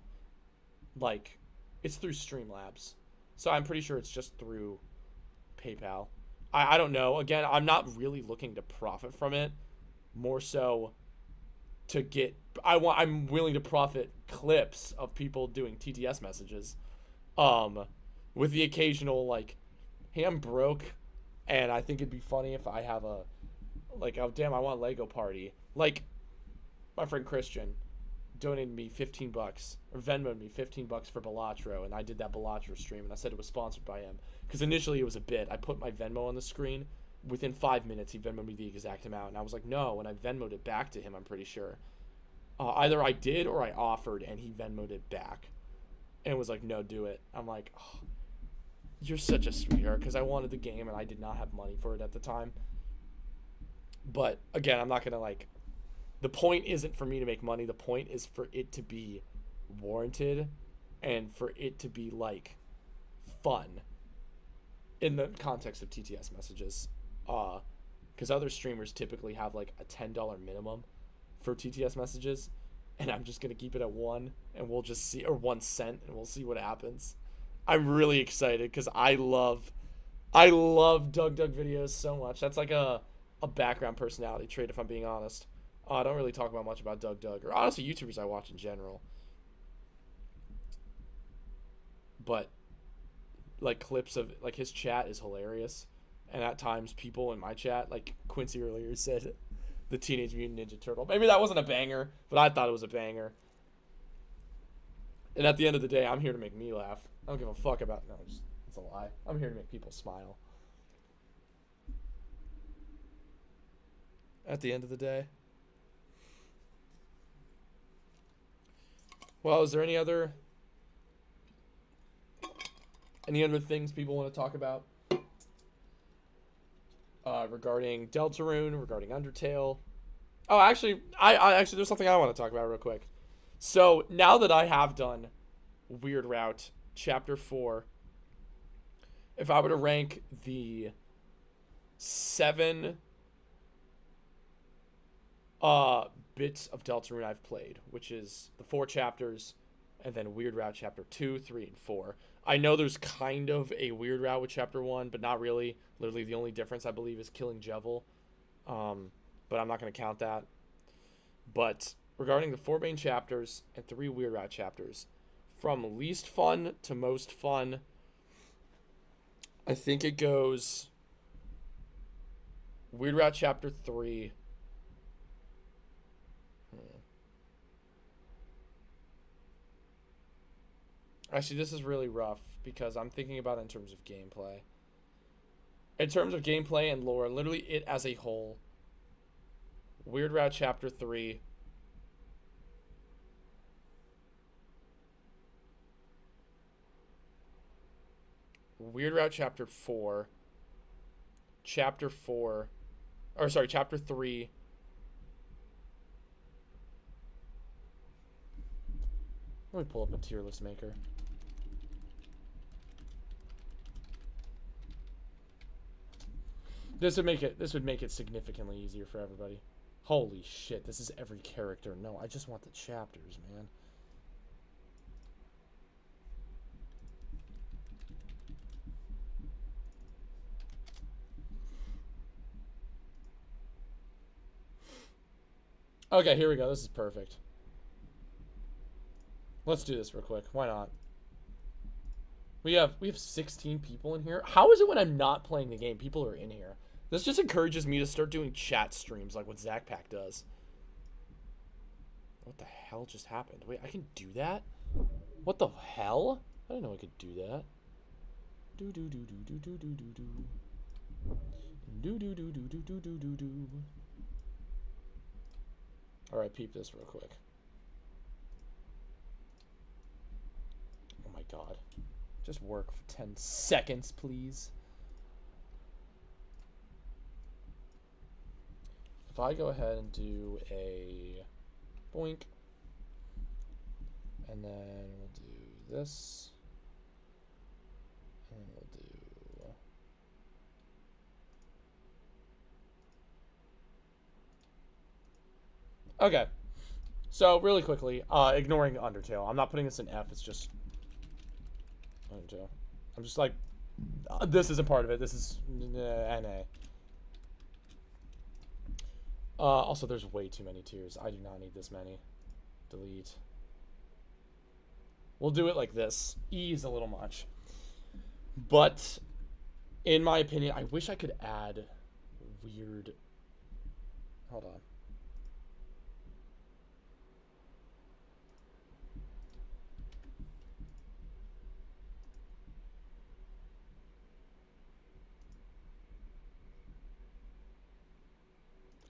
Like, it's through Streamlabs. So I'm pretty sure it's just through PayPal. I don't know. Again, I'm not really looking to profit from it. More so to get... I'm willing to profit clips of people doing TTS messages. With the occasional, like, hey, I'm broke, and I think it'd be funny if I have a, like, oh, damn, I want Lego party. Like, my friend Christian donated me $15, or Venmoed me $15 for Balatro, and I did that Balatro stream, and I said it was sponsored by him. Because initially it was a bit. I put my Venmo on the screen. Within 5 minutes, he Venmoed me the exact amount, and I was like, no, and I Venmoed it back to him, I'm pretty sure. Either I did or I offered, and he Venmoed it back. And was like, no, do it. I'm like, oh, you're such a sweetheart, because I wanted the game and I did not have money for it at the time. But again, I'm not gonna, like, the point isn't for me to make money. The point is for it to be warranted and for it to be, like, fun in the context of TTS messages. Because other streamers typically have, like, a $10 minimum for TTS messages, and I'm just gonna keep it at 1, and we'll just see, or 1 cent, and we'll see what happens. I'm really excited because I love Doug videos so much. That's like a background personality trait, if I'm being honest. I don't really talk about much about Doug, or honestly YouTubers I watch in general. but like clips of like his chat is hilarious, and at times people in my chat, like Quincy earlier said, the Teenage Mutant Ninja Turtle. Maybe that wasn't a banger, but I thought it was a banger. And at the end of the day, I'm here to make me laugh. I don't give a fuck about no. It's a lie. I'm here to make people smile. At the end of the day. Well, is there any other things people want to talk about regarding Deltarune, regarding Undertale? Oh, actually, I actually there's something I want to talk about real quick. So now that I have done Weird Route Chapter 4, if I were to rank the 7 bits of Deltarune I've played, which is the 4 chapters, and then Weird Route Chapter 2, 3, and 4. I know there's kind of a Weird Route with Chapter 1, but not really. Literally the only difference, I believe, is killing Jevil. But I'm not going to count that. But regarding the 4 main chapters and 3 Weird Route chapters, from least fun to most fun, I think it goes Weird Route Chapter 3. Actually, this is really rough because I'm thinking about it in terms of gameplay. In terms of gameplay and lore, literally it as a whole, Weird Route Chapter 3. Weird Route Chapter 4. Chapter 4. Or sorry, Chapter 3. Let me pull up a tier list maker. This would make it significantly easier for everybody. Holy shit, this is every character. No, I just want the chapters, man. Okay, here we go. This is perfect. Let's do this real quick. Why not? We have 16 people in here. How is it when I'm not playing the game, people are in here? This just encourages me to start doing chat streams like what ZackShackYT does. What the hell just happened? Wait, I can do that? What the hell? I didn't know I could do that. Do do do do do do do do do. Do do do do do do do do do. Alright, peep this real quick. Oh my god. Just work for 10 seconds, please. If I go ahead and do a boink, and then we'll do this, and we'll do okay. So really quickly, ignoring Undertale, I'm not putting this in F. It's just Undertale. I'm just like, this isn't part of it. This is NA. Also, there's way too many tiers. I do not need this many. Delete. We'll do it like this. E is a little much. But, in my opinion, I wish I could add weird... Hold on.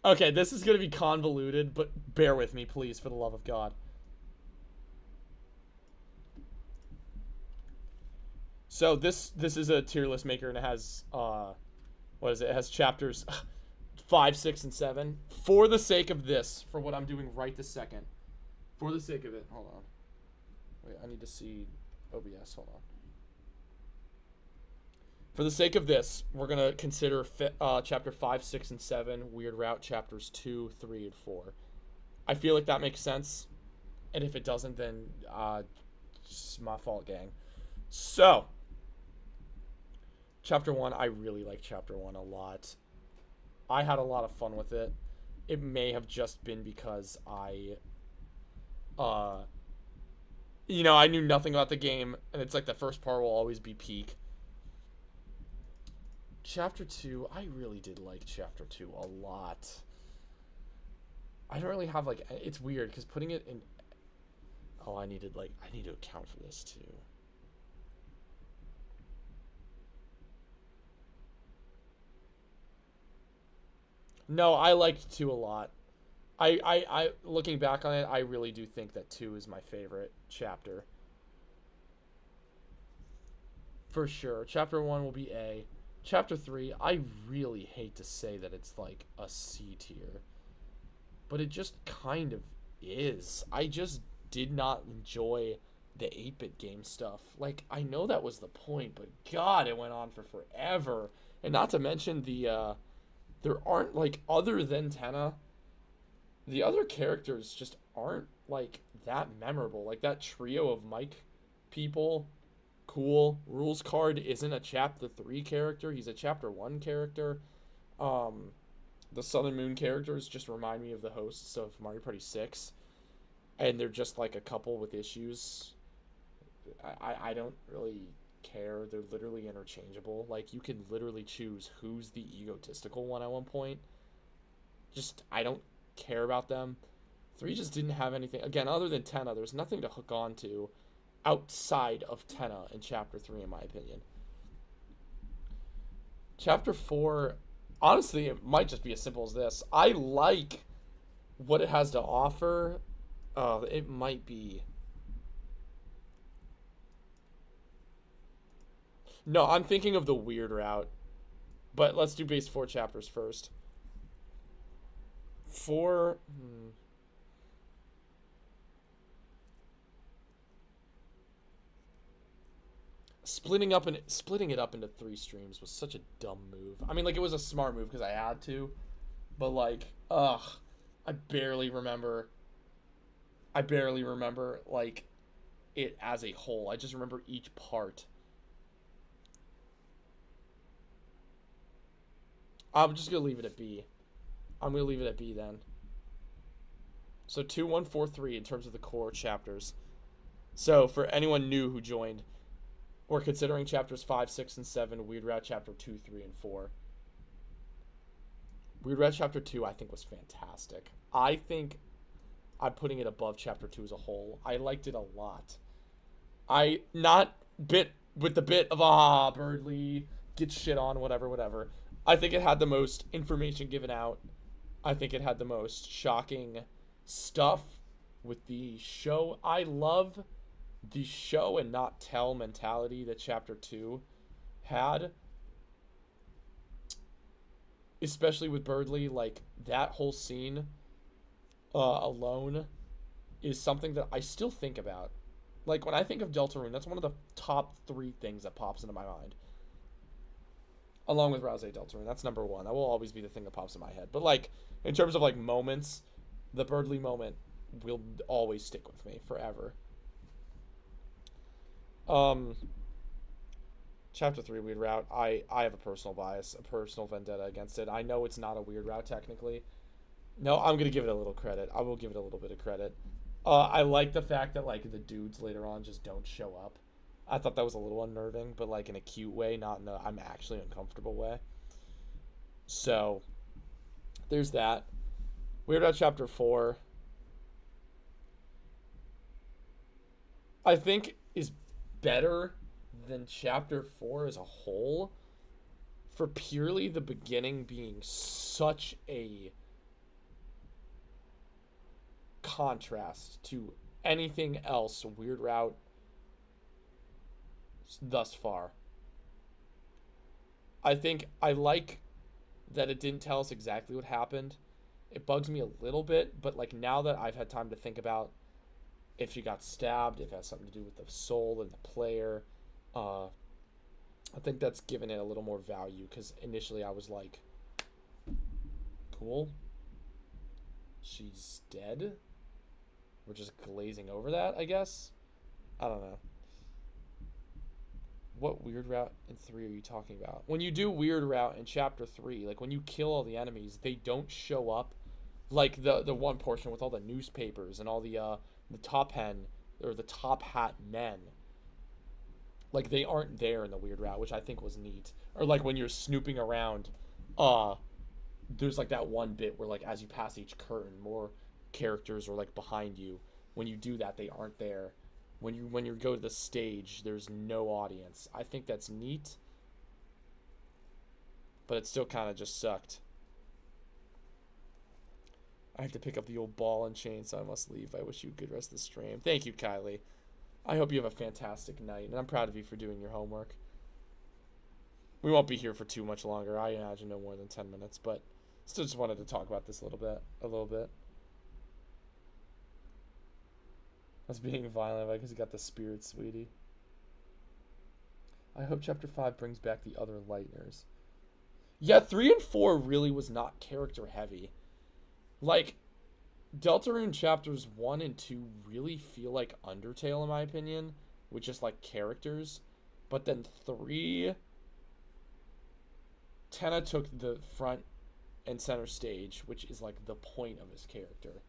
Okay, this is going to be convoluted, but bear with me, please, for the love of God. So this is a tier list maker, and it has, what is it? It has chapters 5, 6, and 7. For the sake of this, for what I'm doing right this second, for the sake of it, hold on. Wait, I need to see OBS, hold on. For the sake of this, we're going to consider Chapter 5, 6, and 7, Weird Route, Chapters 2, 3, and 4. I feel like that makes sense. And if it doesn't, then it's my fault, gang. So, Chapter 1, I really like Chapter 1 a lot. I had a lot of fun with it. It may have just been because I You know, I knew nothing about the game, and it's like the first part will always be peak. Chapter 2, I really did like Chapter 2 a lot. I don't really have, like, it's weird, because putting it in... Oh, I need to account for this, too. No, I liked 2 a lot. Looking back on it, I really do think that 2 is my favorite chapter. For sure. Chapter 1 will be A. Chapter 3, I really hate to say that it's like a C tier. But it just kind of is. I just did not enjoy the 8-bit game stuff. Like, I know that was the point, but God, it went on for forever. And not to mention there aren't, like, other than Tenna, the other characters just aren't, like, that memorable. Like, that trio of Mike people, cool. Rules Card isn't a Chapter 3 character. He's a Chapter 1 character. The Southern Moon characters just remind me of the hosts of Mario Party 6. And they're just, like, a couple with issues. I don't really care. They're literally interchangeable. Like, you can literally choose who's the egotistical one at one point. Just, I don't care about them. 3 just didn't have anything. Again, other than Tenna, there's nothing to hook on to outside of Tenna in Chapter 3, in my opinion. Chapter 4, honestly, it might just be as simple as this. I like what it has to offer. It might be... No, I'm thinking of the weird route. But let's do base 4 chapters first. 4... Splitting it up into 3 streams was such a dumb move. I mean, like, it was a smart move because I had to. But, like, I barely remember, like, it as a whole. I just remember each part. I'm just going to leave it at B. I'm going to leave it at B then. So 2, 1, 4, 3 in terms of the core chapters. So for anyone new who joined, we're considering chapters 5, 6, and 7, Weird Route Chapter 2, 3, and 4. Weird Route Chapter 2 I think was fantastic. I think I'm putting it above Chapter 2 as a whole. I liked it a lot. Not bit with the bit of, Birdly, get shit on, whatever. I think it had the most information given out. I think it had the most shocking stuff with the show. I love the show and not tell mentality that Chapter 2 had. Especially with Birdly, like, that whole scene alone is something that I still think about. Like, when I think of Deltarune, that's one of the top 3 things that pops into my mind. Along with Rouse Deltarune. That's number 1. That will always be the thing that pops in my head. But, like, in terms of, like, moments, the Birdly moment will always stick with me forever. Chapter 3, Weird Route. I have a personal bias, a personal vendetta against it. I know it's not a weird route, technically. No, I'm going to give it a little credit. I will give it a little bit of credit. I like the fact that, like, the dudes later on just don't show up. I thought that was a little unnerving, but, like, in a cute way, not in a I'm actually uncomfortable way. So, there's that. Weird Route Chapter 4, I think, is better than Chapter 4 as a whole, for purely the beginning being such a contrast to anything else Weird Route thus far. I think I like that it didn't tell us exactly what happened. It bugs me a little bit, but, like, now that I've had time to think about if she got stabbed, if it has something to do with the soul and the player, I think that's given it a little more value, because initially I was like, cool, she's dead? We're just glazing over that, I guess? I don't know. What Weird Route in 3 are you talking about? When you do Weird Route in Chapter 3, like, when you kill all the enemies, they don't show up. Like, the one portion with all the newspapers and all the top hen, or the top hat men, like they aren't there in the weird route, which I think was neat. Or like when you're snooping around, there's like that one bit where like as you pass each curtain, more characters are like behind you. When you do that, they aren't there. When you go to the stage, there's no audience. I think that's neat, but it still kind of just sucked. I have to pick up the old ball and chain, so I must leave. I wish you a good rest of the stream. Thank you, Kylie. I hope you have a fantastic night, and I'm proud of you for doing your homework. We won't be here for too much longer. I imagine no more than 10 minutes, but still just wanted to talk about this a little bit. I was being violent because you got the spirit, sweetie. I hope Chapter 5 brings back the other Lightners. Yeah, 3 and 4 really was not character heavy. Like, Deltarune Chapters 1 and 2 really feel like Undertale in my opinion, with just like characters. But then 3, Tenna took the front and center stage, which is like the point of his character.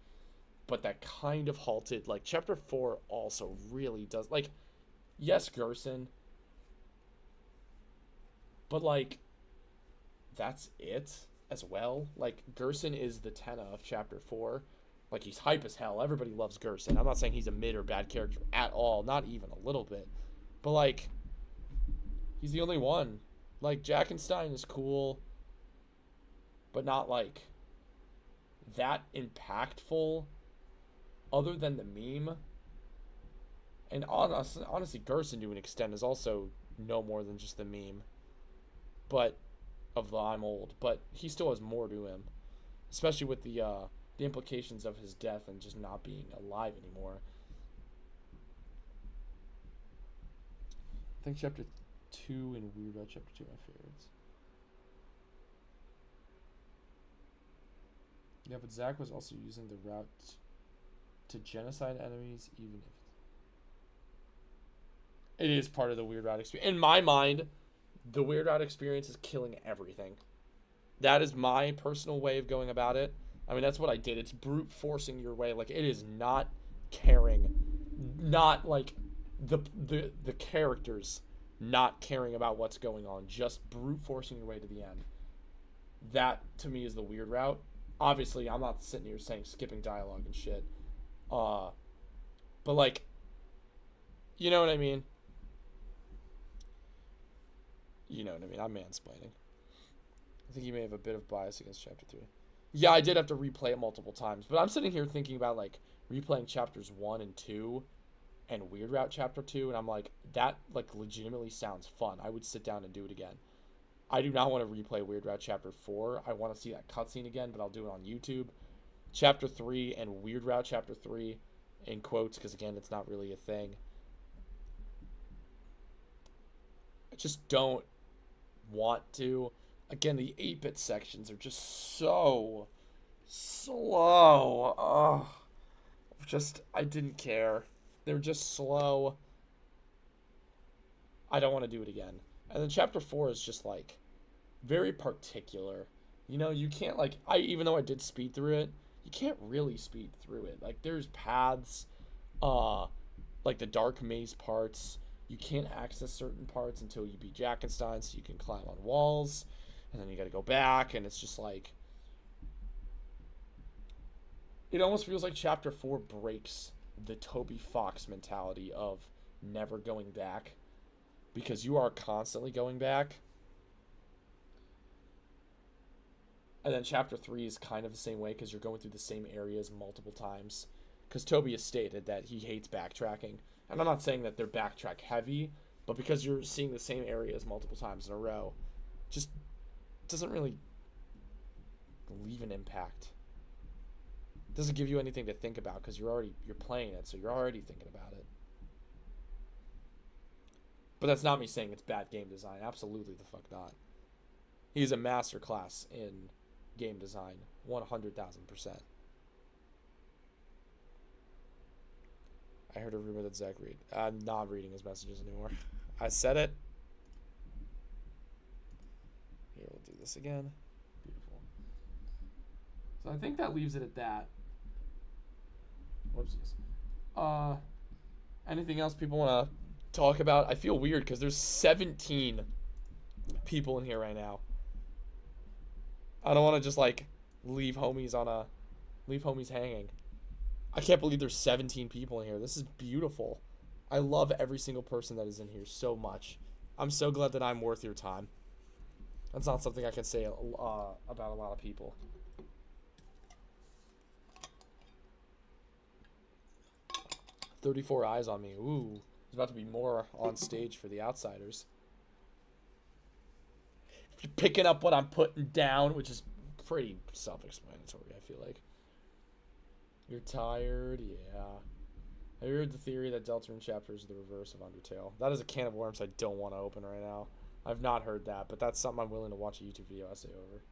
But that kind of halted. Like, Chapter 4 also really does, like, yes, Gerson, but like, that's it as well. Like, Gerson is the Tenna of Chapter 4. Like, he's hype as hell. Everybody loves Gerson. I'm not saying he's a mid or bad character at all. Not even a little bit. But, like, he's the only one. Like, Jackenstein is cool, but not, like, that impactful other than the meme. And honestly, Gerson to an extent is also no more than just the meme. But of the I'm old, but he still has more to him, especially with the implications of his death and just not being alive anymore. I think Chapter 2 and Weird Route Chapter 2 are my favorites. Yeah, but Zack was also using the route to genocide enemies, even if it is part of the Weird Route experience. In my mind, the Weird Route experience is killing everything. That is my personal way of going about it. I mean, that's what I did. It's brute forcing your way. Like, it is not caring. Not, like, the characters not caring about what's going on. Just brute forcing your way to the end. That, to me, is the Weird Route. Obviously, I'm not sitting here saying skipping dialogue and shit. But, like, you know what I mean? You know what I mean. I'm mansplaining. I think you may have a bit of bias against Chapter 3. Yeah, I did have to replay it multiple times. But I'm sitting here thinking about, like, replaying Chapters 1 and 2 and Weird Route Chapter 2. And I'm like, that, like, legitimately sounds fun. I would sit down and do it again. I do not want to replay Weird Route Chapter 4. I want to see that cutscene again, but I'll do it on YouTube. Chapter 3 and Weird Route Chapter 3, in quotes, because, again, it's not really a thing. I just don't want to. Again, the 8-bit sections are just so slow. Ugh. I didn't care. They're just slow. I don't want to do it again. And then Chapter 4 is just, like, very particular. You know, you can't, like, even though I did speed through it, you can't really speed through it. Like, there's paths, like the dark maze parts. You can't access certain parts until you beat Jackenstein, so you can climb on walls, and then you gotta go back, and it's just like, it almost feels like Chapter 4 breaks the Toby Fox mentality of never going back, because you are constantly going back. And then Chapter 3 is kind of the same way, because you're going through the same areas multiple times, because Toby has stated that he hates backtracking. And I'm not saying that they're backtrack heavy, but because you're seeing the same areas multiple times in a row, just doesn't really leave an impact. It doesn't give you anything to think about because you're playing it, so you're already thinking about it. But that's not me saying it's bad game design. Absolutely the fuck not. He's a masterclass in game design, 100,000%. I heard a rumor that Zach read. I'm not reading his messages anymore. I said it. Here, we'll do this again. Beautiful. So I think that leaves it at that. Whoopsies. Anything else people want to talk about? I feel weird because there's 17 people in here right now. I don't want to just like leave homies hanging. I can't believe there's 17 people in here. This is beautiful. I love every single person that is in here so much. I'm so glad that I'm worth your time. That's not something I can say about a lot of people. "34 eyes on me." Ooh, there's about to be more on stage for the outsiders. If you're picking up what I'm putting down, which is pretty self-explanatory, I feel like. You're tired? Yeah. I heard the theory that Deltarune chapters are the reverse of Undertale. That is a can of worms I don't want to open right now. I've not heard that, but that's something I'm willing to watch a YouTube video essay over.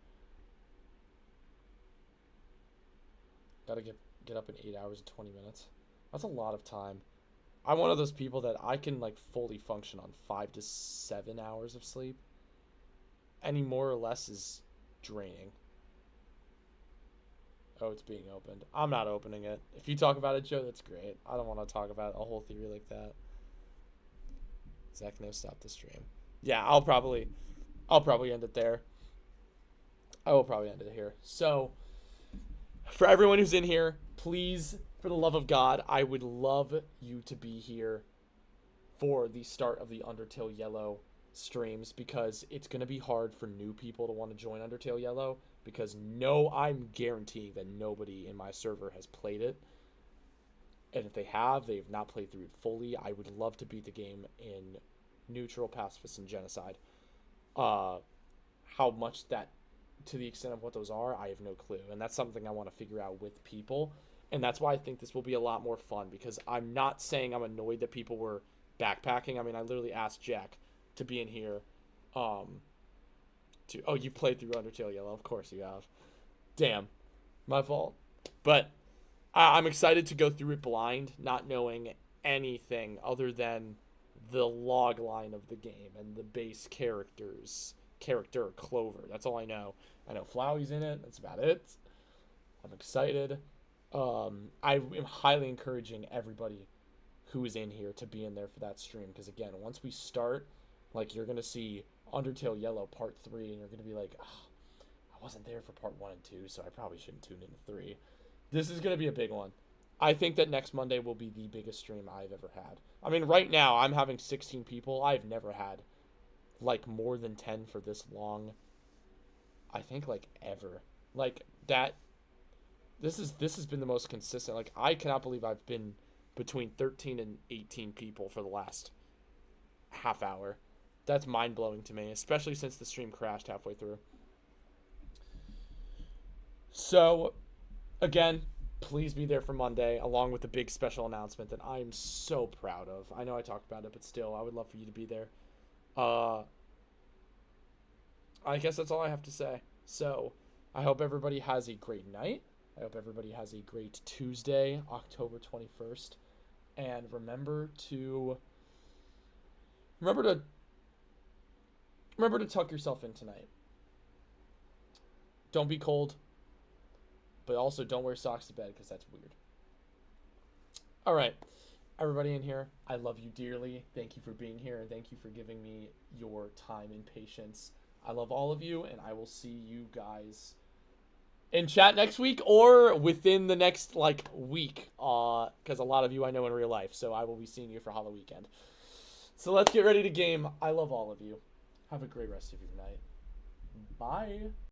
Gotta get up in 8 hours and 20 minutes. That's a lot of time. I'm one of those people that I can like fully function on 5 to 7 hours of sleep. Any more or less is draining. Oh, it's being opened. I'm not opening it. If you talk about it, Joe, that's great. I don't want to talk about a whole theory like that. Zach, no, stop the stream. Yeah, I'll probably end it there. I will probably end it here. So, for everyone who's in here, please, for the love of God, I would love you to be here for the start of the Undertale Yellow streams, because it's going to be hard for new people to want to join Undertale Yellow, because I'm guaranteeing that nobody in my server has played it. And if they have, they've not played through it fully. I would love to beat the game in neutral, pacifist, and genocide. How much that, to the extent of what those are, I have no clue. And that's something I want to figure out with people. And that's why I think this will be a lot more fun, because I'm not saying I'm annoyed that people were backpacking. I mean, I literally asked Jack to be in here. Oh, you've played through Undertale Yellow. Of course you have. Damn. My fault. But I'm excited to go through it blind, not knowing anything other than the log line of the game and the base character, Clover. That's all I know. I know Flowey's in it. That's about it. I'm excited. I am highly encouraging everybody who is in here to be in there for that stream, because again, once we start, like, you're gonna see Undertale Yellow Part 3, and you're gonna be like, oh, I wasn't there for Part 1 and 2, so I probably shouldn't tune into 3. This is gonna be a big one. I think that next Monday will be the biggest stream I've ever had. I mean, right now, I'm having 16 people. I've never had, like, more than 10 for this long. I think, like, ever. Like, that... This has been the most consistent. Like, I cannot believe I've been between 13 and 18 people for the last half hour. That's mind-blowing to me, especially since the stream crashed halfway through. So, again, please be there for Monday, along with the big special announcement that I am so proud of. I know I talked about it, but still, I would love for you to be there. I guess that's all I have to say. So, I hope everybody has a great night. I hope everybody has a great Tuesday, October 21st. And remember to tuck yourself in tonight. Don't be cold, but also don't wear socks to bed, because that's weird. All right, everybody in here, I love you dearly. Thank you for being here, and thank you for giving me your time and patience. I love all of you, and I will see you guys in chat next week, or within the next, like, week, because a lot of you I know in real life, so I will be seeing you for Halloween weekend. So let's get ready to game. I love all of you. Have a great rest of your night. Bye.